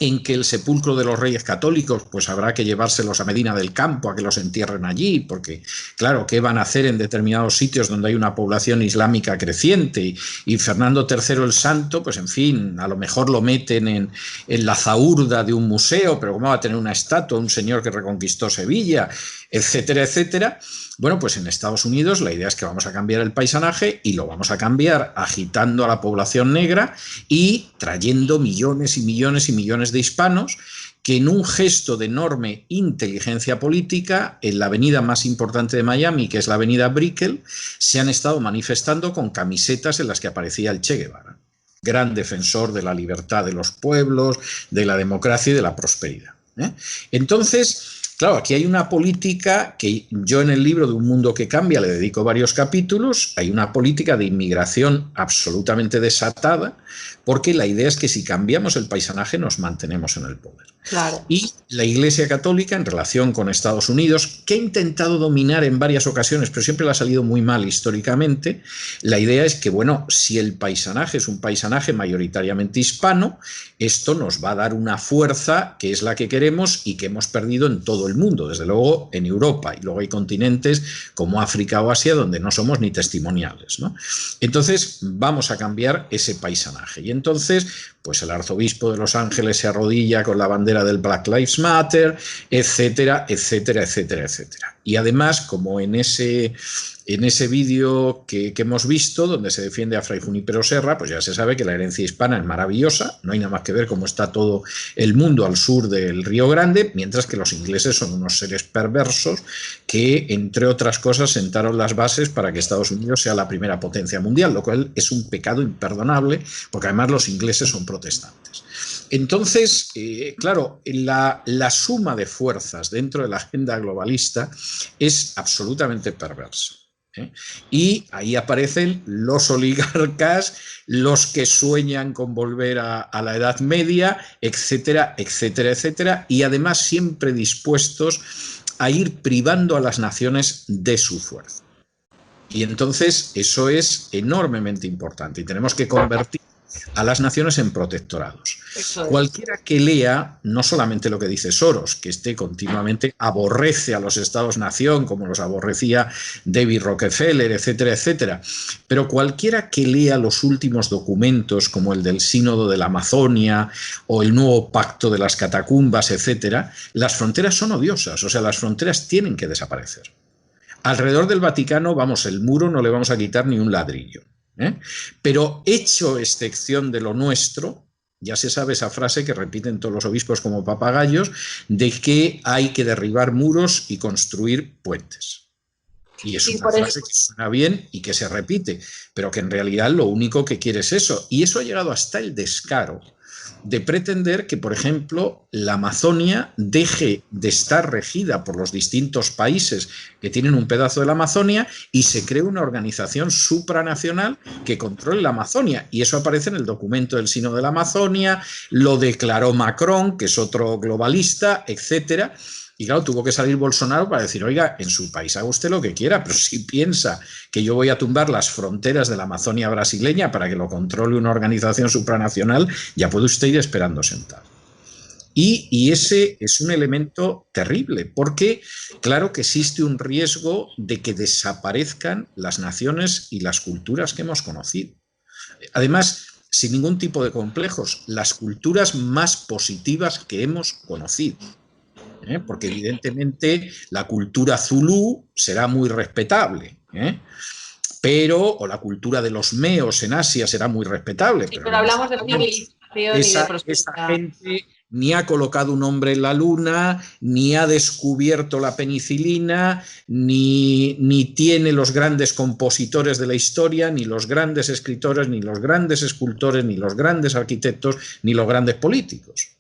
en que el sepulcro de los reyes católicos, pues habrá que llevárselos a Medina del Campo, a que los entierren allí, porque, claro, ¿qué van a hacer en determinados sitios donde hay una población islámica creciente? Y Fernando III el Santo, pues en fin, a lo mejor lo meten en la zaurda de un museo, pero ¿cómo va a tener una estatua? Un señor que reconquistó Sevilla, etcétera, etcétera. Bueno, pues en Estados Unidos la idea es que vamos a cambiar el paisanaje y lo vamos a cambiar agitando a la población negra y trayendo millones y millones y millones de hispanos que en un gesto de enorme inteligencia política, en la avenida más importante de Miami, que es la avenida Brickell, se han estado manifestando con camisetas en las que aparecía el Che Guevara, gran defensor de la libertad de los pueblos, de la democracia y de la prosperidad. Entonces, claro, aquí hay una política que yo en el libro de Un mundo que cambia le dedico varios capítulos. Hay una política de inmigración absolutamente desatada, porque la idea es que si cambiamos el paisaje nos mantenemos en el poder. Claro. Y la Iglesia Católica, en relación con Estados Unidos, que ha intentado dominar en varias ocasiones, pero siempre le ha salido muy mal históricamente, la idea es que, bueno, si el paisanaje es un paisanaje mayoritariamente hispano, esto nos va a dar una fuerza que es la que queremos y que hemos perdido en todo el mundo, desde luego en Europa, y luego hay continentes como África o Asia donde no somos ni testimoniales, ¿no? Entonces vamos a cambiar ese paisanaje. Y entonces, pues el arzobispo de Los Ángeles se arrodilla con la bandera del Black Lives Matter, etcétera, etcétera, etcétera, etcétera. Y además, como en ese vídeo que hemos visto, donde se defiende a Fray Junípero Serra, pues ya se sabe que la herencia hispana es maravillosa, no hay nada más que ver cómo está todo el mundo al sur del Río Grande, mientras que los ingleses son unos seres perversos que, entre otras cosas, sentaron las bases para que Estados Unidos sea la primera potencia mundial, lo cual es un pecado imperdonable, porque además los ingleses son protestantes. Entonces, claro, la suma de fuerzas dentro de la agenda globalista es absolutamente perversa. Y ahí aparecen los oligarcas, los que sueñan con volver a la Edad Media, etcétera, etcétera, etcétera, y además siempre dispuestos a ir privando a las naciones de su fuerza. Y entonces eso es enormemente importante y tenemos que convertir a las naciones en protectorados. Cualquiera que lea, no solamente lo que dice Soros, que continuamente aborrece a los estados-nación, como los aborrecía David Rockefeller, etcétera, etcétera, pero cualquiera que lea los últimos documentos, como el del Sínodo de la Amazonia o el nuevo Pacto de las Catacumbas, etcétera, las fronteras son odiosas, o sea, las fronteras tienen que desaparecer. Alrededor del Vaticano, vamos, el muro no le vamos a quitar ni un ladrillo. Pero hecho excepción de lo nuestro, ya se sabe esa frase que repiten todos los obispos como papagayos, de que hay que derribar muros y construir puentes. Y es una frase que suena bien y que se repite, pero que en realidad lo único que quiere es eso. Y eso ha llegado hasta el descaro de pretender que, por ejemplo, la Amazonia deje de estar regida por los distintos países que tienen un pedazo de la Amazonia y se cree una organización supranacional que controle la Amazonia. Y eso aparece en el documento del Sínodo de la Amazonia, lo declaró Macron, que es otro globalista, etcétera. Y claro, tuvo que salir Bolsonaro para decir, oiga, en su país haga usted lo que quiera, pero si piensa que yo voy a tumbar las fronteras de la Amazonia brasileña para que lo controle una organización supranacional, ya puede usted ir esperando sentado. Y ese es un elemento terrible, porque claro que existe un riesgo de que desaparezcan las naciones y las culturas que hemos conocido. Además, sin ningún tipo de complejos, las culturas más positivas que hemos conocido. Porque evidentemente la cultura zulú será muy respetable, o la cultura de los meos en Asia será muy respetable. Sí, pero hablamos de civilización y de prosperidad. Esa gente ni ha colocado un hombre en la luna, ni ha descubierto la penicilina, ni tiene los grandes compositores de la historia, ni los grandes escritores, ni los grandes escultores, ni los grandes arquitectos, ni los grandes políticos.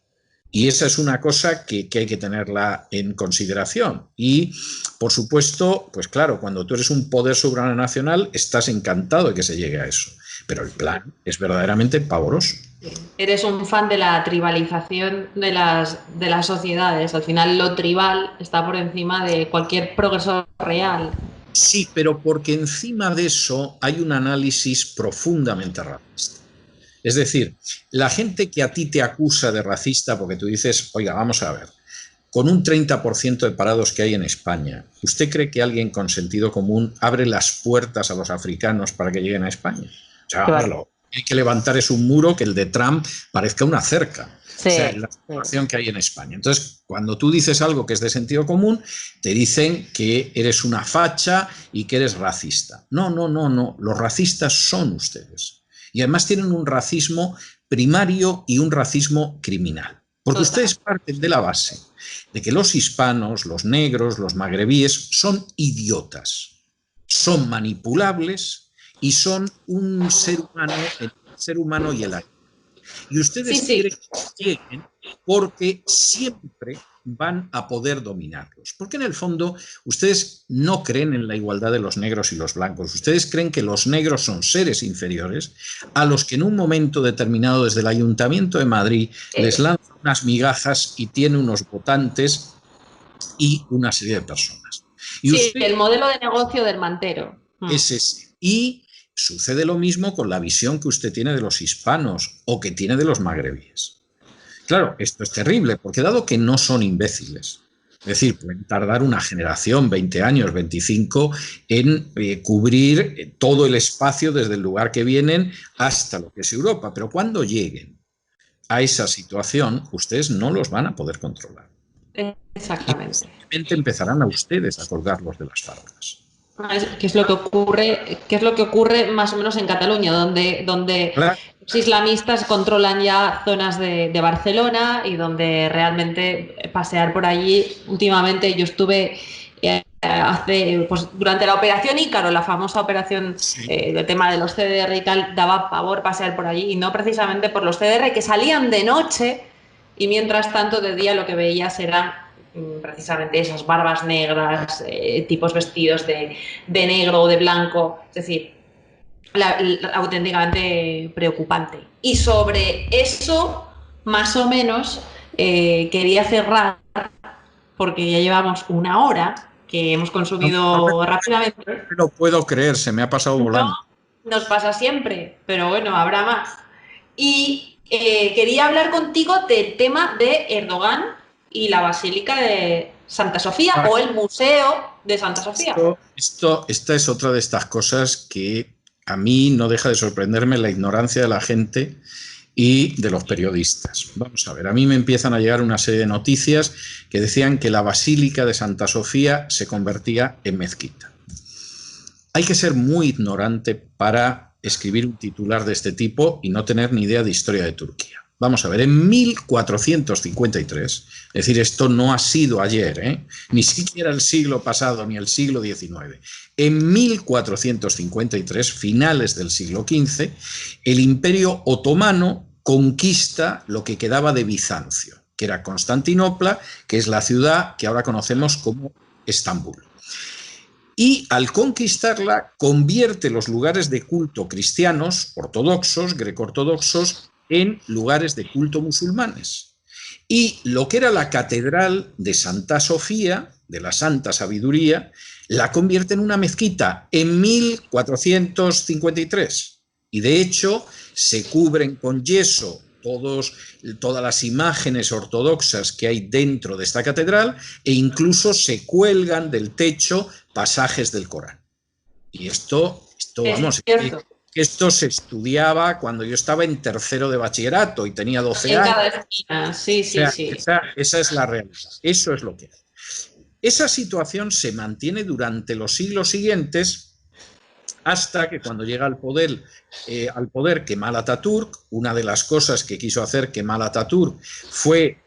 Y esa es una cosa que hay que tenerla en consideración. Y, por supuesto, pues claro, cuando tú eres un poder supranacional, estás encantado de que se llegue a eso. Pero el plan es verdaderamente pavoroso. Eres un fan de la tribalización de las sociedades. Al final, lo tribal está por encima de cualquier progreso real. Sí, pero porque encima de eso hay un análisis profundamente racista. Es decir, la gente que a ti te acusa de racista porque tú dices, oiga, vamos a ver, con un 30% de parados que hay en España, ¿usted cree que alguien con sentido común abre las puertas a los africanos para que lleguen a España? O sea, claro, lo que hay que levantar es un muro que el de Trump parezca una cerca. Sí, o sea, la situación que hay en España. Entonces, cuando tú dices algo que es de sentido común, te dicen que eres una facha y que eres racista. No, no, no, no. Los racistas son ustedes. Y además tienen un racismo primario y un racismo criminal. Porque ustedes parten de la base de que los hispanos, los negros, los magrebíes son idiotas, son manipulables y son un ser humano, el ser humano y el aire. Y ustedes quieren que lleguen porque siempre van a poder dominarlos. Porque en el fondo ustedes no creen en la igualdad de los negros y los blancos. Ustedes creen que los negros son seres inferiores a los que en un momento determinado desde el Ayuntamiento de Madrid les lanzan unas migajas y tiene unos votantes y una serie de personas. Y sí, el modelo de negocio del mantero. Es ese. Y sucede lo mismo con la visión que usted tiene de los hispanos o que tiene de los magrebíes. Claro, esto es terrible, porque dado que no son imbéciles, es decir, pueden tardar una generación, 20 años, 25, en cubrir todo el espacio desde el lugar que vienen hasta lo que es Europa, pero cuando lleguen a esa situación, ustedes no los van a poder controlar. Exactamente. Y simplemente empezarán a ustedes a colgarlos de las fábricas. ¿Qué es lo que ocurre más o menos en Cataluña, donde claro, los islamistas controlan ya zonas de Barcelona y donde realmente pasear por allí? Últimamente yo estuve durante la operación Ícaro, la famosa operación del tema de los CDR y tal, daba pavor pasear por allí, y no precisamente por los CDR que salían de noche, y mientras tanto de día lo que veías eran precisamente esas barbas negras, tipos vestidos de negro o de blanco, es decir, auténticamente preocupante. Y sobre eso, más o menos, quería cerrar, porque ya llevamos una hora que hemos consumido rápidamente. No lo puedo creer, se me ha pasado volando. No, nos pasa siempre, pero bueno, habrá más. Y quería hablar contigo del tema de Erdogan y la Basílica de Santa Sofía o el Museo de Santa Sofía. Esta es otra de estas cosas que a mí no deja de sorprenderme, la ignorancia de la gente y de los periodistas. Vamos a ver, a mí me empiezan a llegar una serie de noticias que decían que la Basílica de Santa Sofía se convertía en mezquita. Hay que ser muy ignorante para escribir un titular de este tipo y no tener ni idea de historia de Turquía. Vamos a ver, en 1453, es decir, esto no ha sido ayer, ni siquiera el siglo pasado ni el siglo XIX, en 1453, finales del siglo XV, el Imperio Otomano conquista lo que quedaba de Bizancio, que era Constantinopla, que es la ciudad que ahora conocemos como Estambul. Y al conquistarla, convierte los lugares de culto cristianos, ortodoxos, greco-ortodoxos, en lugares de culto musulmanes. Y lo que era la catedral de Santa Sofía, de la Santa Sabiduría, la convierte en una mezquita en 1453. Y de hecho se cubren con yeso todas las imágenes ortodoxas que hay dentro de esta catedral e incluso se cuelgan del techo pasajes del Corán. Y esto vamos, esto se estudiaba cuando yo estaba en tercero de bachillerato y tenía 12 años. En cada esquina, sí. Esa es la realidad, eso es lo que hay. Esa situación se mantiene durante los siglos siguientes hasta que cuando llega al poder Kemal Atatürk, una de las cosas que quiso hacer Kemal Atatürk fue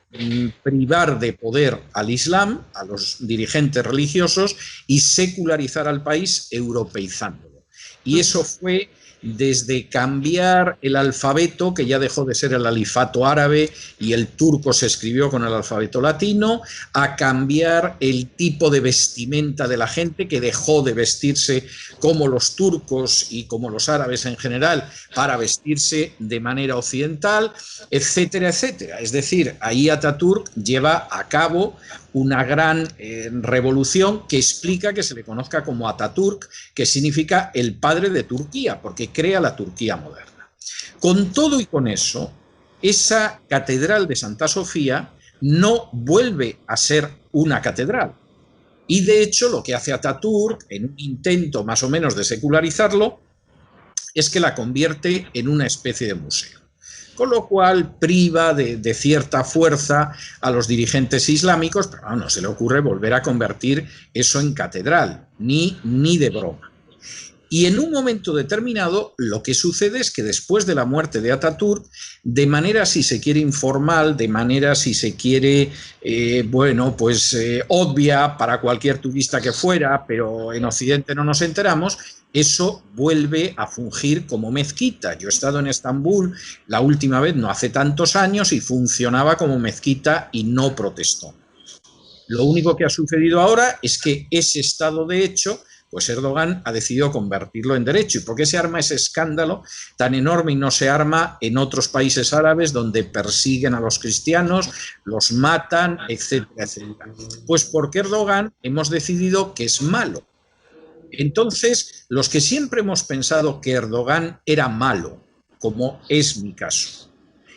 privar de poder al Islam, a los dirigentes religiosos, y secularizar al país, europeizándolo. Y eso fue desde cambiar el alfabeto, que ya dejó de ser el alifato árabe y el turco se escribió con el alfabeto latino, a cambiar el tipo de vestimenta de la gente, que dejó de vestirse como los turcos y como los árabes en general para vestirse de manera occidental, etcétera, etcétera. Es decir, ahí Atatürk lleva a cabo una gran revolución que explica que se le conozca como Atatürk, que significa el padre de Turquía, porque crea la Turquía moderna. Con todo y con eso, esa catedral de Santa Sofía no vuelve a ser una catedral. Y de hecho lo que hace Atatürk, en un intento más o menos de secularizarlo, es que la convierte en una especie de museo. Con lo cual priva de cierta fuerza a los dirigentes islámicos, pero no se le ocurre volver a convertir eso en catedral, ni de broma. Y en un momento determinado lo que sucede es que después de la muerte de Atatürk, de manera si se quiere informal, de manera si se quiere, obvia para cualquier turista que fuera, pero en Occidente no nos enteramos, eso vuelve a fungir como mezquita. Yo he estado en Estambul la última vez no hace tantos años y funcionaba como mezquita y no protestó. Lo único que ha sucedido ahora es que ese estado de hecho, pues Erdogan ha decidido convertirlo en derecho. ¿Y por qué se arma ese escándalo tan enorme y no se arma en otros países árabes donde persiguen a los cristianos, los matan, etcétera, etcétera? Pues porque Erdogan hemos decidido que es malo. Entonces, los que siempre hemos pensado que Erdogan era malo, como es mi caso,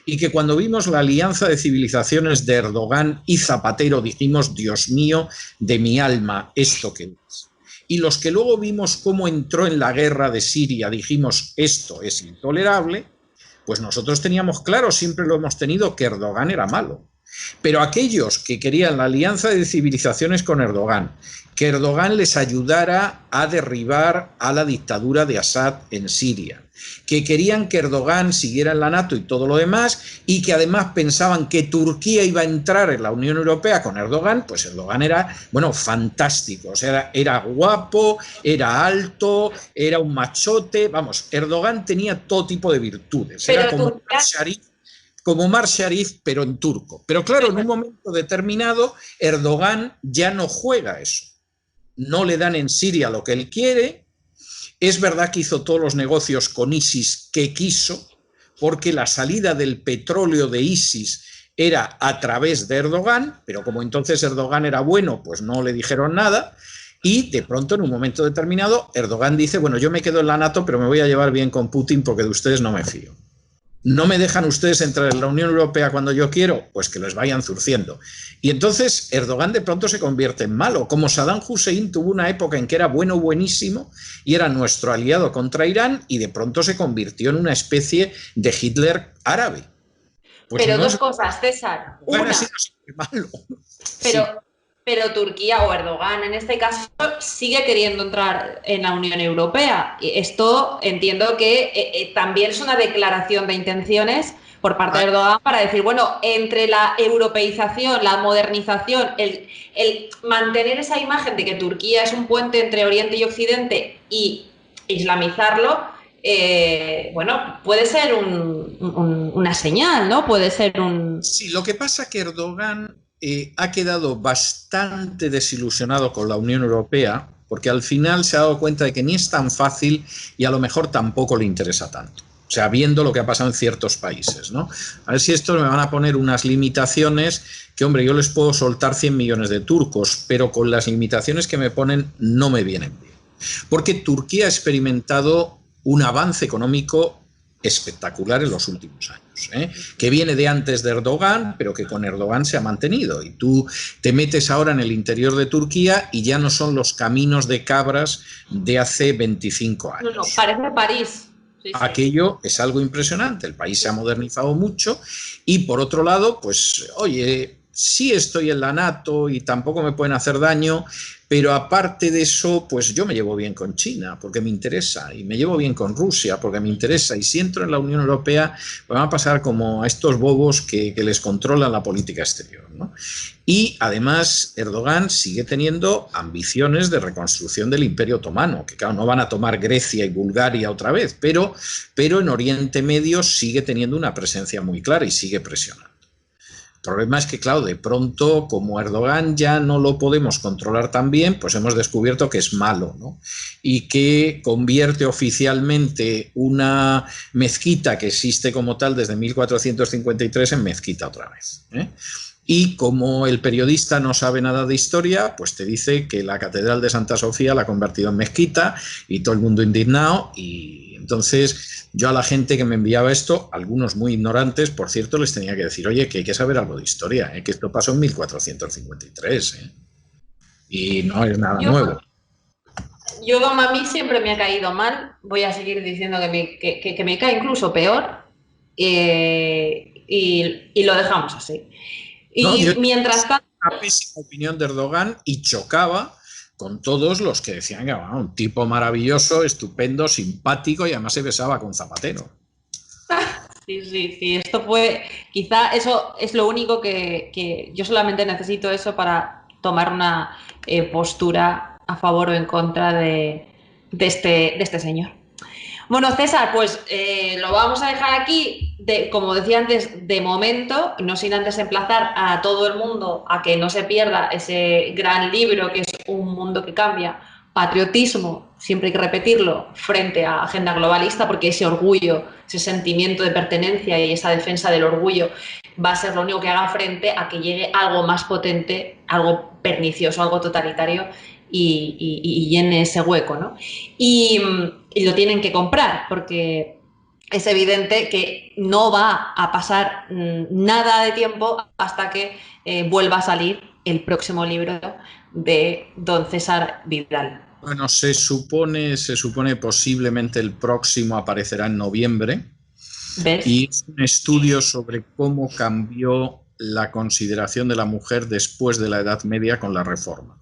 y que cuando vimos la alianza de civilizaciones de Erdogan y Zapatero dijimos, Dios mío, de mi alma, ¿esto qué es? Y los que luego vimos cómo entró en la guerra de Siria, dijimos, esto es intolerable, pues nosotros teníamos claro, siempre lo hemos tenido, que Erdogan era malo. Pero aquellos que querían la alianza de civilizaciones con Erdogan, que Erdogan les ayudara a derribar a la dictadura de Assad en Siria, que querían que Erdogan siguiera en la NATO y todo lo demás, y que además pensaban que Turquía iba a entrar en la Unión Europea con Erdogan, pues Erdogan era, bueno, fantástico, o sea, era guapo, era alto, era un machote, vamos, Erdogan tenía todo tipo de virtudes, Pero era como Mar Sharif, pero en turco. Pero claro, en un momento determinado, Erdogan ya no juega eso. No le dan en Siria lo que él quiere. Es verdad que hizo todos los negocios con ISIS que quiso, porque la salida del petróleo de ISIS era a través de Erdogan, pero como entonces Erdogan era bueno, pues no le dijeron nada. Y de pronto, en un momento determinado, Erdogan dice, bueno, yo me quedo en la NATO, pero me voy a llevar bien con Putin porque de ustedes no me fío. ¿No me dejan ustedes entrar en la Unión Europea cuando yo quiero? Pues que les vayan zurciendo. Y entonces Erdogan de pronto se convierte en malo, como Saddam Hussein tuvo una época en que era bueno, buenísimo, y era nuestro aliado contra Irán, y de pronto se convirtió en una especie de Hitler árabe. Pues pero no dos cosas, César. Una, ha sido siempre malo. Pero, sí. Pero Turquía o Erdogan en este caso sigue queriendo entrar en la Unión Europea. Esto entiendo que también es una declaración de intenciones por parte de Erdogan para decir, bueno, entre la europeización, la modernización, el mantener esa imagen de que Turquía es un puente entre Oriente y Occidente y islamizarlo, bueno, puede ser una señal, ¿no? Puede ser un... Sí, lo que pasa es que Erdogan ha quedado bastante desilusionado con la Unión Europea porque al final se ha dado cuenta de que ni es tan fácil y a lo mejor tampoco le interesa tanto. O sea, viendo lo que ha pasado en ciertos países, ¿no? A ver si estos me van a poner unas limitaciones que, hombre, yo les puedo soltar 100 millones de turcos, pero con las limitaciones que me ponen no me vienen bien. Porque Turquía ha experimentado un avance económico espectacular en los últimos años, que viene de antes de Erdogan, pero que con Erdogan se ha mantenido. Y tú te metes ahora en el interior de Turquía y ya no son los caminos de cabras de hace 25 años. No, parece París. Sí, sí. Aquello es algo impresionante, el país se ha modernizado mucho y por otro lado, pues, oye, sí estoy en la NATO y tampoco me pueden hacer daño, pero aparte de eso, pues yo me llevo bien con China porque me interesa y me llevo bien con Rusia porque me interesa y si entro en la Unión Europea pues van a pasar como a estos bobos que les controlan la política exterior, ¿no? Y además Erdogan sigue teniendo ambiciones de reconstrucción del Imperio Otomano, que claro, no van a tomar Grecia y Bulgaria otra vez, pero en Oriente Medio sigue teniendo una presencia muy clara y sigue presionando. El problema es que, claro, de pronto, como Erdogan ya no lo podemos controlar tan bien, pues hemos descubierto que es malo, ¿no? Y que convierte oficialmente una mezquita que existe como tal desde 1453 en mezquita otra vez, ¿eh? Y como el periodista no sabe nada de historia, pues te dice que la Catedral de Santa Sofía la ha convertido en mezquita y todo el mundo indignado. Y entonces yo a la gente que me enviaba esto, algunos muy ignorantes, por cierto, les tenía que decir, oye, que hay que saber algo de historia, que esto pasó en 1453, y no es nada nuevo. Yo a mí siempre me ha caído mal, voy a seguir diciendo que me cae incluso peor, y lo dejamos así. Y no, mientras tanto... Una pésima opinión de Erdogan y chocaba con todos los que decían que era un tipo maravilloso, estupendo, simpático y además se besaba con Zapatero. Sí, esto fue, quizá eso es lo único que yo solamente necesito eso para tomar una postura a favor o en contra de este señor. Bueno, César, pues lo vamos a dejar aquí, como decía antes, de momento, no sin antes emplazar a todo el mundo a que no se pierda ese gran libro que es Un mundo que cambia, patriotismo, siempre hay que repetirlo, frente a agenda globalista, porque ese orgullo, ese sentimiento de pertenencia y esa defensa del orgullo va a ser lo único que haga frente a que llegue algo más potente, algo pernicioso, algo totalitario y llene ese hueco, ¿no? Y lo tienen que comprar, porque es evidente que no va a pasar nada de tiempo hasta que vuelva a salir el próximo libro de don César Vidal. Bueno, se supone posiblemente el próximo aparecerá en noviembre. ¿Ves? Y es un estudio sobre cómo cambió la consideración de la mujer después de la Edad Media con la Reforma.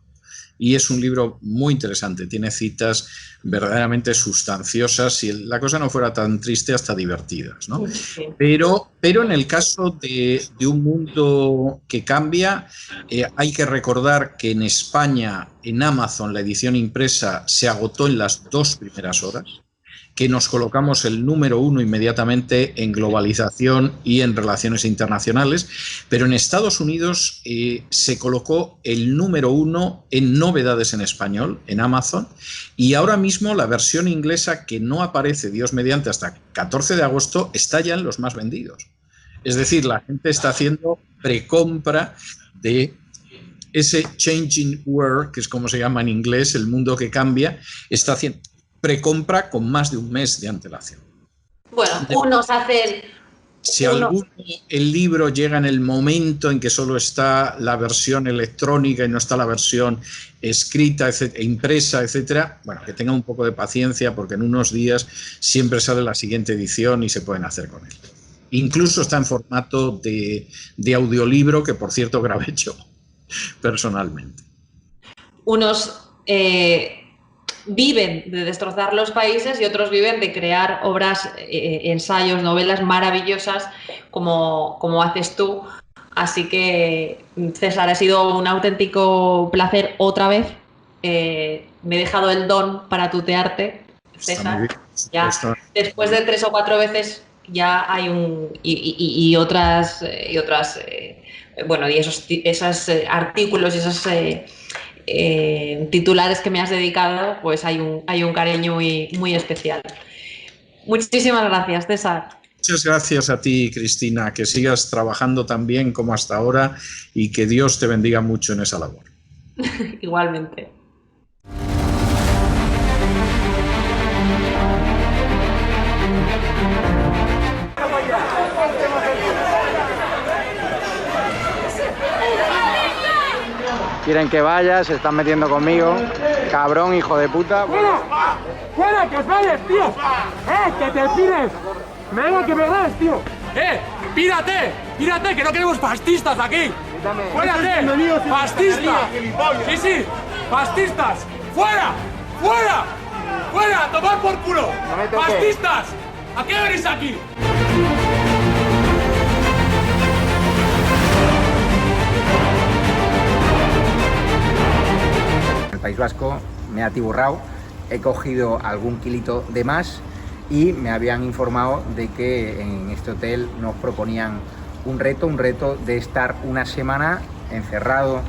Y es un libro muy interesante, tiene citas verdaderamente sustanciosas, y la cosa no fuera tan triste, hasta divertidas, ¿no? Sí. Pero en el caso de un mundo que cambia, hay que recordar que en España, en Amazon, la edición impresa se agotó en las 2 primeras horas, que nos colocamos el número 1 inmediatamente en globalización y en relaciones internacionales, pero en Estados Unidos se colocó el número 1 en novedades en español, en Amazon, y ahora mismo la versión inglesa, que no aparece, Dios mediante, hasta 14 de agosto, está ya en los más vendidos. Es decir, la gente está haciendo precompra de ese changing world, que es como se llama en inglés, el mundo que cambia, está haciendo precompra con más de un mes de antelación. Bueno, unos hacen... Si el libro llega en el momento en que solo está la versión electrónica y no está la versión escrita, impresa, etcétera, bueno, que tenga un poco de paciencia, porque en unos días siempre sale la siguiente edición y se pueden hacer con él. Incluso está en formato de audiolibro, que por cierto grabé yo personalmente. Unos... viven de destrozar los países y otros viven de crear obras, ensayos, novelas maravillosas como haces tú. Así que, César, ha sido un auténtico placer otra vez. Me he dejado el don para tutearte, César. Ya, después de 3 o 4 veces ya hay bueno, y esos artículos y esos titulares que me has dedicado, pues hay un cariño muy especial. Muchísimas gracias, César. Muchas gracias a ti, Cristina, que sigas trabajando tan bien como hasta ahora y que Dios te bendiga mucho en esa labor. Igualmente. Quieren que vaya, se están metiendo conmigo. Cabrón, hijo de puta. ¡Fuera! ¡Fuera, que os vayas, tío! ¡Que te pires! ¡Venga, que me das, tío! ¡Pírate! ¡Pírate, que no queremos fascistas aquí! ¡Fuérate! ¡Fascistas! Sí, fascistas. ¡Fuera! ¡Fuera! ¡Fuera! ¡A tomar por culo! ¡Fascistas! ¿A qué venís aquí? El País Vasco me ha atiborrado, he cogido algún kilito de más y me habían informado de que en este hotel nos proponían un reto de estar una semana encerrado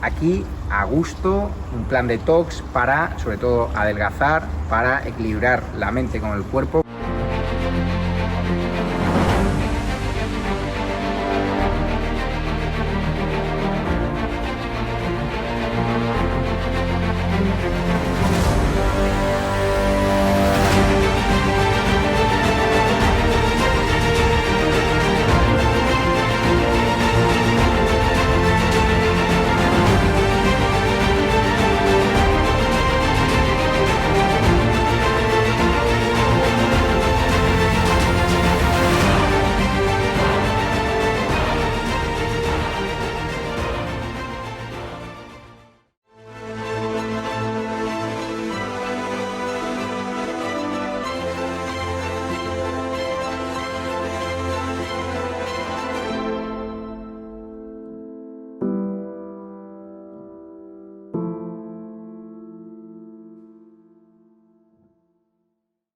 aquí a gusto, un plan detox para, sobre todo, adelgazar, para equilibrar la mente con el cuerpo.